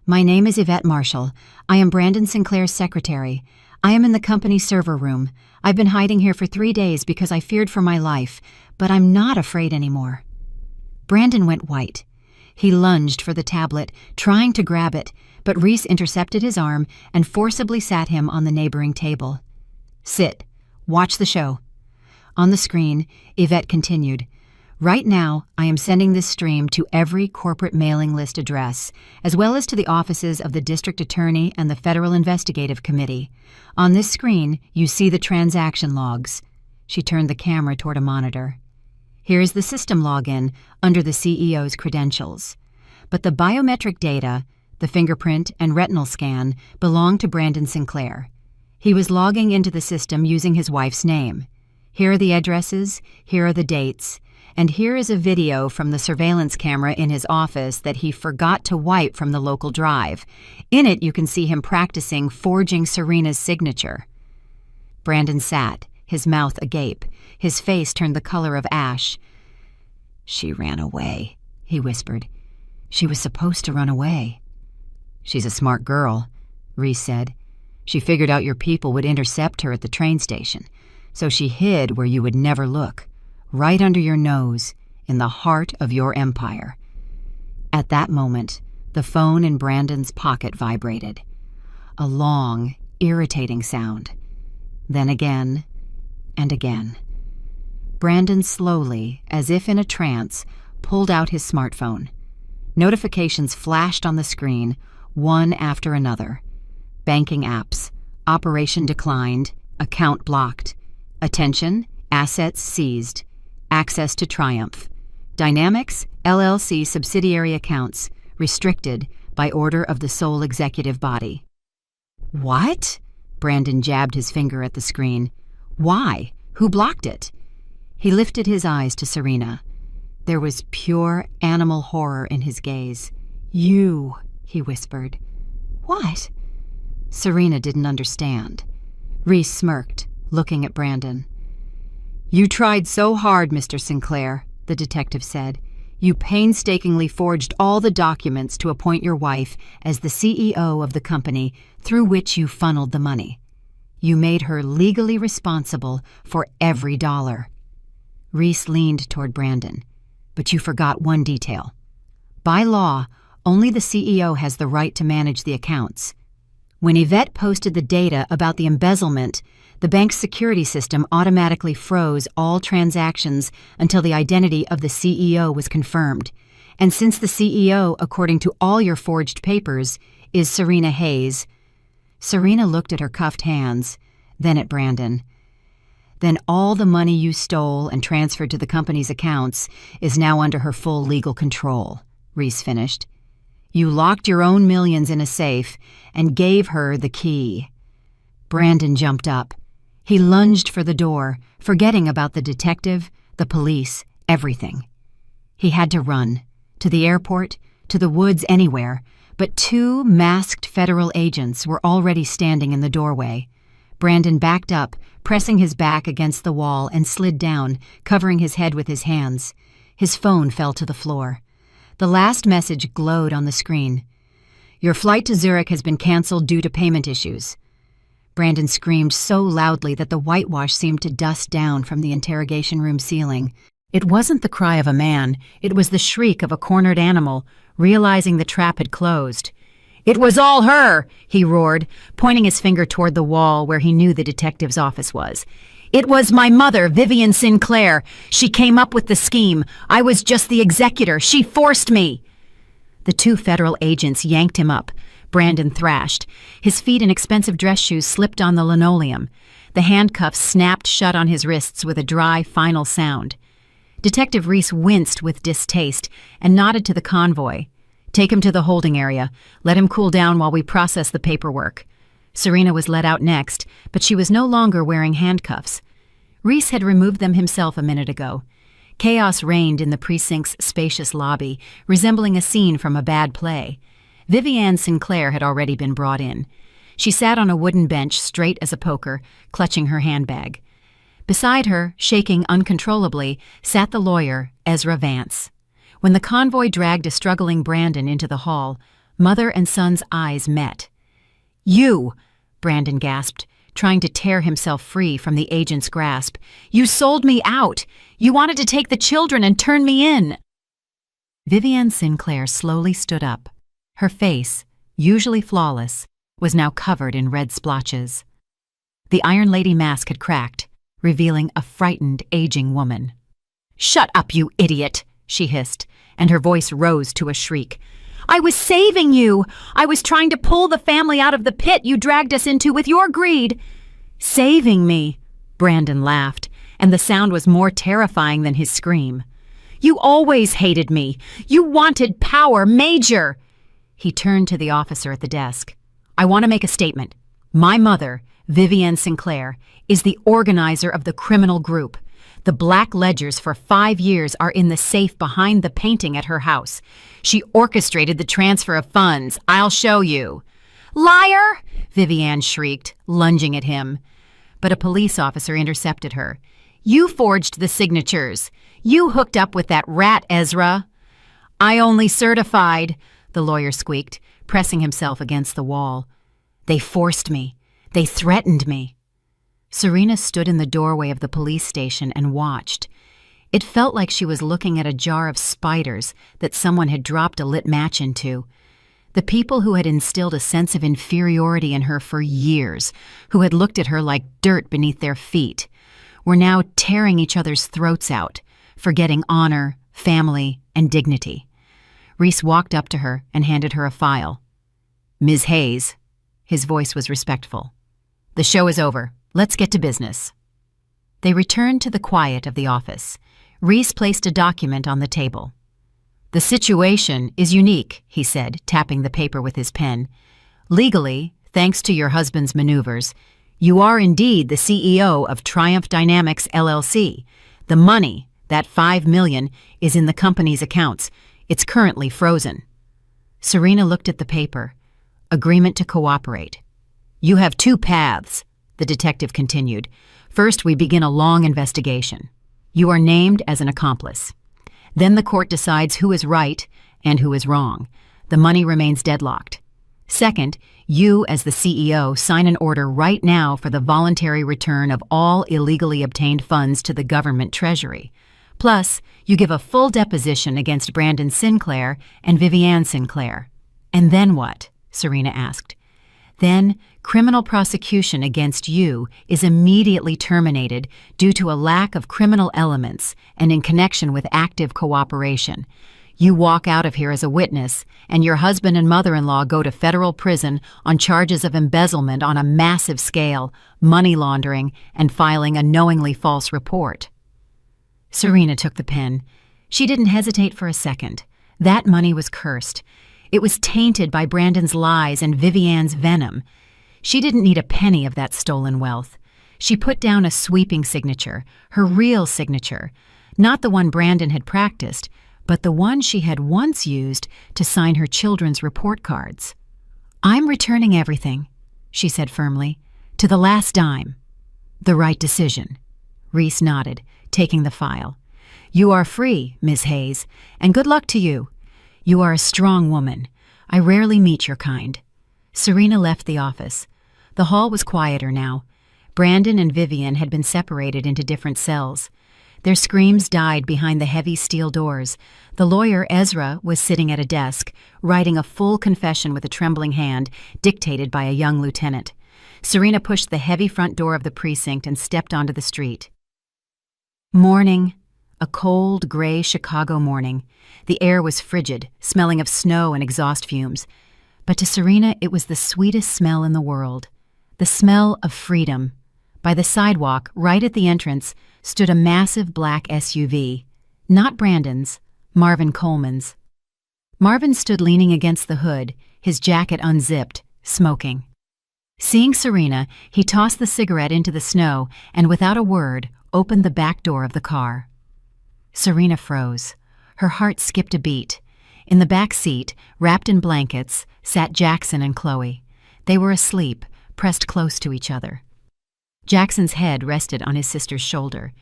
A: My name is Yvette Marshall. I am Brandon Sinclair's secretary. I am in the company server room. I've been hiding here for 3 days because I feared for my life, but I'm not afraid anymore. Brandon went white. He lunged for the tablet, trying to grab it, but Reese intercepted his arm and forcibly sat him on the neighboring table. Sit. Watch the show. On the screen, Yvette continued. Right now, I am sending this stream to every corporate mailing list address, as well as to the offices of the district attorney and the Federal Investigative Committee. On this screen, you see the transaction logs. She turned the camera toward a monitor. Here is the system login under the CEO's credentials. But the biometric data, the fingerprint and retinal scan, belong to Brandon Sinclair. He was logging into the system using his wife's name. Here are the addresses, here are the dates, and here is a video from the surveillance camera in his office that he forgot to wipe from the local drive. In it, you can see him practicing forging Serena's signature. Brandon sat, his mouth agape, his face turned the color of ash. She ran away, he whispered. She was supposed to run away. She's a smart girl, Reese said. She figured out your people would intercept her at the train station, so she hid where you would never look. Right under your nose, in the heart of your empire. At that moment, the phone in Brandon's pocket vibrated. a long, irritating sound. Then again, and again. Brandon slowly, as if in a trance, pulled out his smartphone. Notifications flashed on the screen, one after another. Banking apps. Operation declined. Account blocked. Attention, assets seized. Access to Triumph. Dynamics, LLC subsidiary accounts, restricted by order of the sole executive body. What? Brandon jabbed his finger at the screen. Why? Who blocked it? He lifted his eyes to Serena. There was pure animal horror in his gaze. You, he whispered. What? Serena didn't understand. Reese smirked, looking at Brandon. You tried so hard, Mr. Sinclair, the detective said. You painstakingly forged all the documents to appoint your wife as the CEO of the company through which you funneled the money. You made her legally responsible for every dollar. Reese leaned toward Brandon. But you forgot one detail. By law, only the CEO has the right to manage the accounts. When Yvette posted the data about the embezzlement, the bank's security system automatically froze all transactions until the identity of the CEO was confirmed. And since the CEO, according to all your forged papers, is Serena Hayes, Serena looked at her cuffed hands, then at Brandon. Then all the money you stole and transferred to the company's accounts is now under her full legal control, Reese finished. You locked your own millions in a safe and gave her the key. Brandon jumped up. He lunged for the door, forgetting about the detective, the police, everything. He had to run, to the airport, to the woods, anywhere, but two masked federal agents were already standing in the doorway. Brandon backed up, pressing his back against the wall, and slid down, covering his head with his hands. His phone fell to the floor. The last message glowed on the screen. Your flight to Zurich has been canceled due to payment issues. Brandon screamed so loudly that the whitewash seemed to dust down from the interrogation room ceiling. It wasn't the cry of a man, it was the shriek of a cornered animal, realizing the trap had closed. It was all her, he roared, pointing his finger toward the wall where he knew the detective's office was. It was my mother, Vivian Sinclair. She came up with the scheme. I was just the executor. She forced me. The two federal agents yanked him up. Brandon thrashed. His feet in expensive dress shoes slipped on the linoleum. The handcuffs snapped shut on his wrists with a dry, final sound. Detective Reese winced with distaste and nodded to the convoy. Take him to the holding area. Let him cool down while we process the paperwork. Serena was let out next, but she was no longer wearing handcuffs. Reese had removed them himself a minute ago. Chaos reigned in the precinct's spacious lobby, resembling a scene from a bad play. Vivian Sinclair had already been brought in. She sat on a wooden bench straight as a poker, clutching her handbag. Beside her, shaking uncontrollably, sat the lawyer, Ezra Vance. When the convoy dragged a struggling Brandon into the hall, mother and son's eyes met. You, Brandon gasped, trying to tear himself free from the agent's grasp. You sold me out. You wanted to take the children and turn me in. Vivian Sinclair slowly stood up. Her face, usually flawless, was now covered in red splotches. The Iron Lady mask had cracked, revealing a frightened, aging woman. Shut up, you idiot, she hissed, and her voice rose to a shriek. I was saving you! I was trying to pull the family out of the pit you dragged us into with your greed! Saving me? Brandon laughed, and the sound was more terrifying than his scream. You always hated me! You wanted power, Major! He turned to the officer at the desk. I want to make a statement. My mother, Vivian Sinclair, is the organizer of the criminal group. The black ledgers for 5 years are in the safe behind the painting at her house. She orchestrated the transfer of funds. I'll show you. Liar! Vivian shrieked, lunging at him. But a police officer intercepted her. You forged the signatures. You hooked up with that rat, Ezra. I only certified, the lawyer squeaked, pressing himself against the wall. They forced me. They threatened me. Serena stood in the doorway of the police station and watched. It felt like she was looking at a jar of spiders that someone had dropped a lit match into. The people who had instilled a sense of inferiority in her for years, who had looked at her like dirt beneath their feet, were now tearing each other's throats out, forgetting honor, family, and dignity. Reese walked up to her and handed her a file. "Ms. Hayes," his voice was respectful. "The show is over. Let's get to business." They returned to the quiet of the office. Reese placed a document on the table. "The situation is unique," he said, tapping the paper with his pen. "Legally, thanks to your husband's maneuvers, you are indeed the CEO of Triumph Dynamics LLC. The money, that $5 million, is in the company's accounts. It's currently frozen." Serena looked at the paper. Agreement to cooperate. "You have two paths," the detective continued. "First, we begin a long investigation. You are named as an accomplice. Then the court decides who is right and who is wrong. The money remains deadlocked. Second, you, as the CEO, sign an order right now for the voluntary return of all illegally obtained funds to the government treasury. Plus, you give a full deposition against Brandon Sinclair and Vivian Sinclair." "And then what?" Serena asked. "Then, criminal prosecution against you is immediately terminated due to a lack of criminal elements and in connection with active cooperation. You walk out of here as a witness, and your husband and mother-in-law go to federal prison on charges of embezzlement on a massive scale, money laundering, and filing a knowingly false report." Serena took the pen. She didn't hesitate for a second. That money was cursed. It was tainted by Brandon's lies and Vivian's venom. She didn't need a penny of that stolen wealth. She put down a sweeping signature, her real signature, not the one Brandon had practiced, but the one she had once used to sign her children's report cards. "I'm returning everything," she said firmly, "to the last dime." "The right decision." Reese nodded, taking the file. "You are free, Ms. Hayes, and good luck to you. You are a strong woman. I rarely meet your kind." Serena left the office. The hall was quieter now. Brandon and Vivian had been separated into different cells. Their screams died behind the heavy steel doors. The lawyer, Ezra, was sitting at a desk, writing a full confession with a trembling hand, dictated by a young lieutenant. Serena pushed the heavy front door of the precinct and stepped onto the street. Morning. A cold, gray Chicago morning. The air was frigid, smelling of snow and exhaust fumes. But to Serena, it was the sweetest smell in the world. The smell of freedom. By the sidewalk, right at the entrance, stood a massive black SUV. Not Brandon's, Marvin Coleman's. Marvin stood leaning against the hood, his jacket unzipped, smoking. Seeing Serena, he tossed the cigarette into the snow and, without a word, opened the back door of the car. Serena froze. Her heart skipped a beat. In the back seat, wrapped in blankets, sat Jackson and Chloe. They were asleep, pressed close to each other. Jackson's head rested on his sister's shoulder.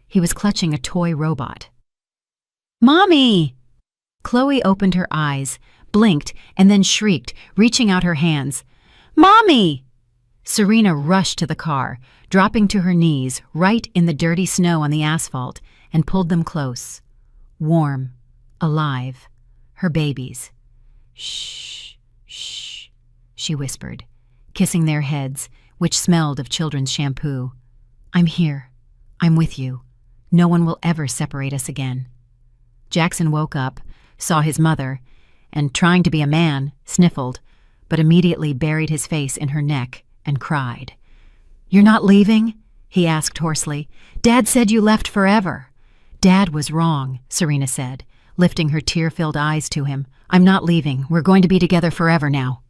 A: He was clutching a toy robot. "Mommy!" Chloe opened her eyes, blinked, and then shrieked, reaching out her hands. "Mommy!" Serena rushed to the car, dropping to her knees right in the dirty snow on the asphalt, and pulled them close. Warm, alive, her babies. "Shh, shh," she whispered, kissing their heads, which smelled of children's shampoo. "I'm here. I'm with you. No one will ever separate us again." Jackson woke up, saw his mother, and, trying to be a man, sniffled, but immediately buried his face in her neck and cried. "You're not leaving?" he asked hoarsely. "Dad said you left forever." "Dad was wrong," Serena said, lifting her tear-filled eyes to him. "I'm not leaving. We're going to be together forever now."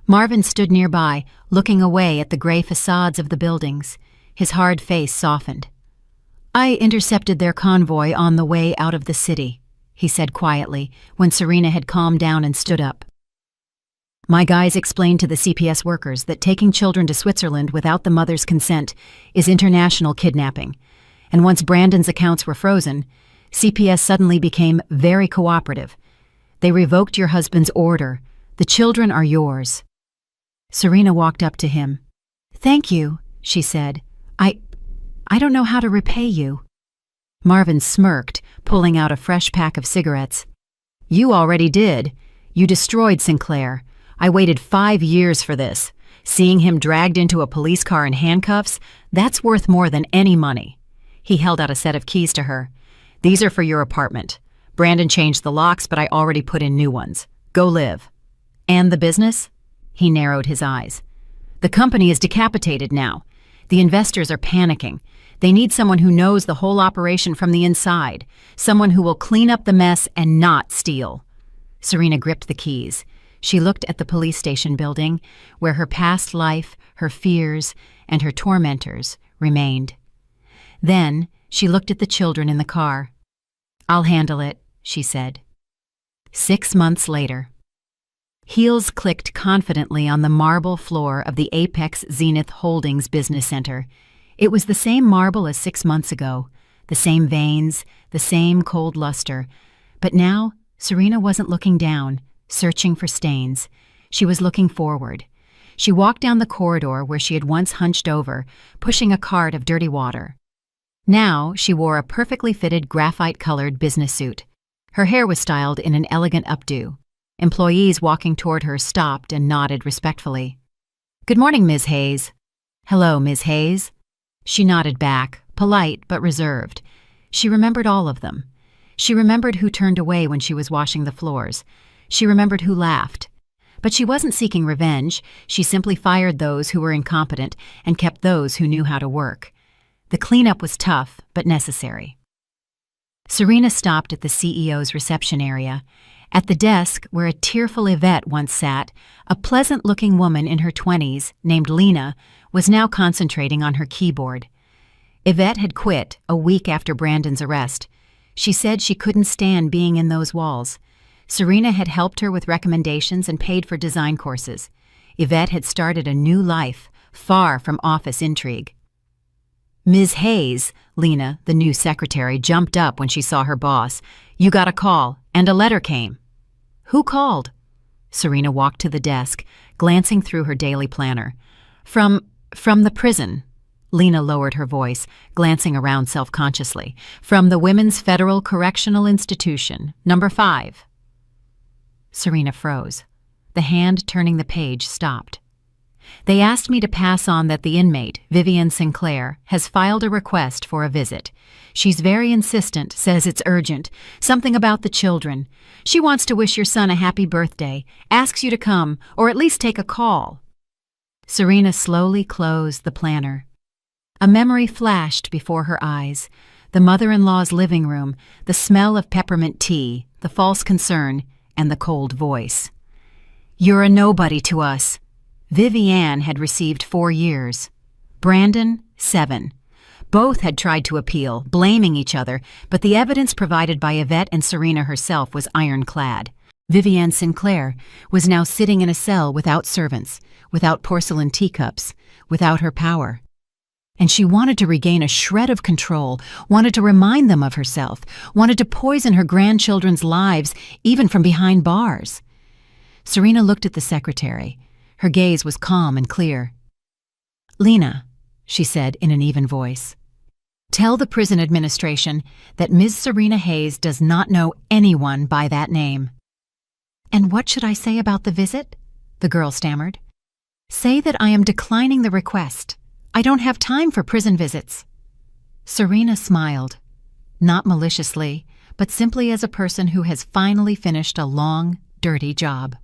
A: Marvin stood nearby, looking away at the gray facades of the buildings. His hard face softened. "I intercepted their convoy on the way out of the city," he said quietly, when Serena had calmed down and stood up. "My guys explained to the CPS workers that taking children to Switzerland without the mother's consent is international kidnapping. And once Brandon's accounts were frozen, CPS suddenly became very cooperative. They revoked your husband's order. The children are yours." Serena walked up to him. "Thank you," she said. I don't know how to repay you." Marvin smirked, pulling out a fresh pack of cigarettes. "You already did. You destroyed Sinclair. I waited 5 years for this. Seeing him dragged into a police car in handcuffs, that's worth more than any money." He held out a set of keys to her. "These are for your apartment. Brandon changed the locks, but I already put in new ones. Go live." "And the business?" He narrowed his eyes. "The company is decapitated now. The investors are panicking. They need someone who knows the whole operation from the inside, someone who will clean up the mess and not steal." Serena gripped the keys. She looked at the police station building, where her past life, her fears, and her tormentors remained. Then she looked at the children in the car. "I'll handle it," she said. 6 months later. Heels clicked confidently on the marble floor of the Apex Zenith Holdings Business Center. It was the same marble as 6 months ago, the same veins, the same cold luster. But now, Serena wasn't looking down, searching for stains. She was looking forward. She walked down the corridor where she had once hunched over, pushing a cart of dirty water. Now she wore a perfectly fitted graphite-colored business suit. Her hair was styled in an elegant updo. Employees walking toward her stopped and nodded respectfully. "Good morning, Ms. Hayes." "Hello, Ms. Hayes." She nodded back, polite but reserved. She remembered all of them. She remembered who turned away when she was washing the floors. She remembered who laughed. But she wasn't seeking revenge. She simply fired those who were incompetent and kept those who knew how to work. The cleanup was tough, but necessary. Serena stopped at the CEO's reception area. At the desk, where a tearful Yvette once sat, a pleasant-looking woman in her 20s, named Lena, was now concentrating on her keyboard. Yvette had quit a week after Brandon's arrest. She said she couldn't stand being in those walls. Serena had helped her with recommendations and paid for design courses. Yvette had started a new life, far from office intrigue. "Ms. Hayes," Lena, the new secretary, jumped up when she saw her boss. "You got a call, and a letter came." "Who called?" Serena walked to the desk, glancing through her daily planner. From the prison." Lena lowered her voice, glancing around self-consciously. "From the Women's Federal Correctional Institution, number 5. Serena froze. The hand turning the page stopped. "They asked me to pass on that the inmate, Vivian Sinclair, has filed a request for a visit. She's very insistent, says it's urgent, something about the children. She wants to wish your son a happy birthday, asks you to come, or at least take a call." Serena slowly closed the planner. A memory flashed before her eyes. The mother-in-law's living room, the smell of peppermint tea, the false concern, and the cold voice. "You're a nobody to us." Vivian had received 4 years. Brandon, 7. Both had tried to appeal, blaming each other, but the evidence provided by Yvette and Serena herself was ironclad. Vivian Sinclair was now sitting in a cell without servants, without porcelain teacups, without her power. And she wanted to regain a shred of control, wanted to remind them of herself, wanted to poison her grandchildren's lives, even from behind bars. Serena looked at the secretary. Her gaze was calm and clear. "Lena," she said in an even voice, "tell the prison administration that Ms. Serena Hayes does not know anyone by that name." "And what should I say about the visit?" the girl stammered. "Say that I am declining the request. I don't have time for prison visits." Serena smiled, not maliciously, but simply as a person who has finally finished a long, dirty job.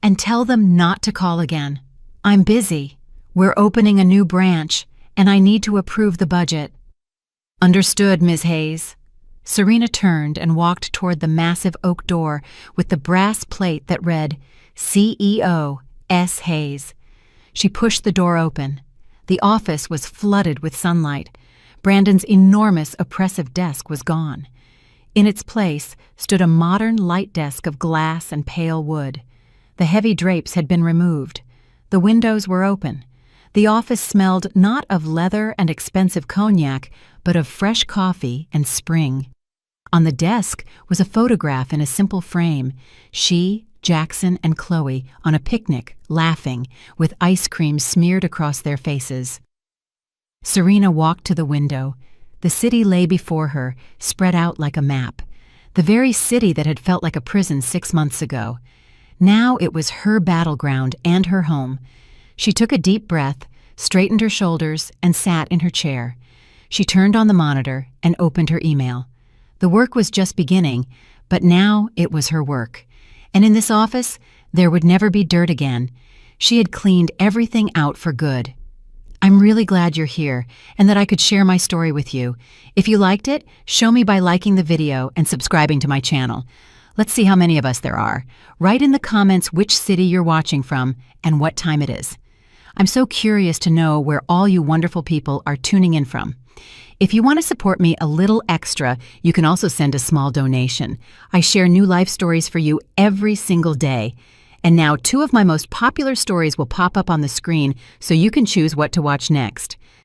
A: "And tell them not to call again. I'm busy. We're opening a new branch, and I need to approve the budget." "Understood, Ms. Hayes." Serena turned and walked toward the massive oak door with the brass plate that read, CEO S. Hayes. She pushed the door open. The office was flooded with sunlight. Brandon's enormous, oppressive desk was gone. In its place stood a modern light desk of glass and pale wood. The heavy drapes had been removed. The windows were open. The office smelled not of leather and expensive cognac, but of fresh coffee and spring. On the desk was a photograph in a simple frame. She, Jackson, and Chloe on a picnic, laughing, with ice cream smeared across their faces. Serena walked to the window. The city lay before her, spread out like a map. the very city that had felt like a prison 6 months ago. Now it was her battleground and her home. She took a deep breath, straightened her shoulders, and sat in her chair. She turned on the monitor and opened her email. The work was just beginning, but now it was her work. And in this office, there would never be dirt again. She had cleaned everything out for good. I'm really glad you're here and that I could share my story with you. If you liked it, show me by liking the video and subscribing to my channel. Let's see how many of us there are. Write in the comments which city you're watching from and what time it is. I'm so curious to know where all you wonderful people are tuning in from. If you want to support me a little extra, you can also send a small donation. I share new life stories for you every single day. And now 2 of my most popular stories will pop up on the screen so you can choose what to watch next.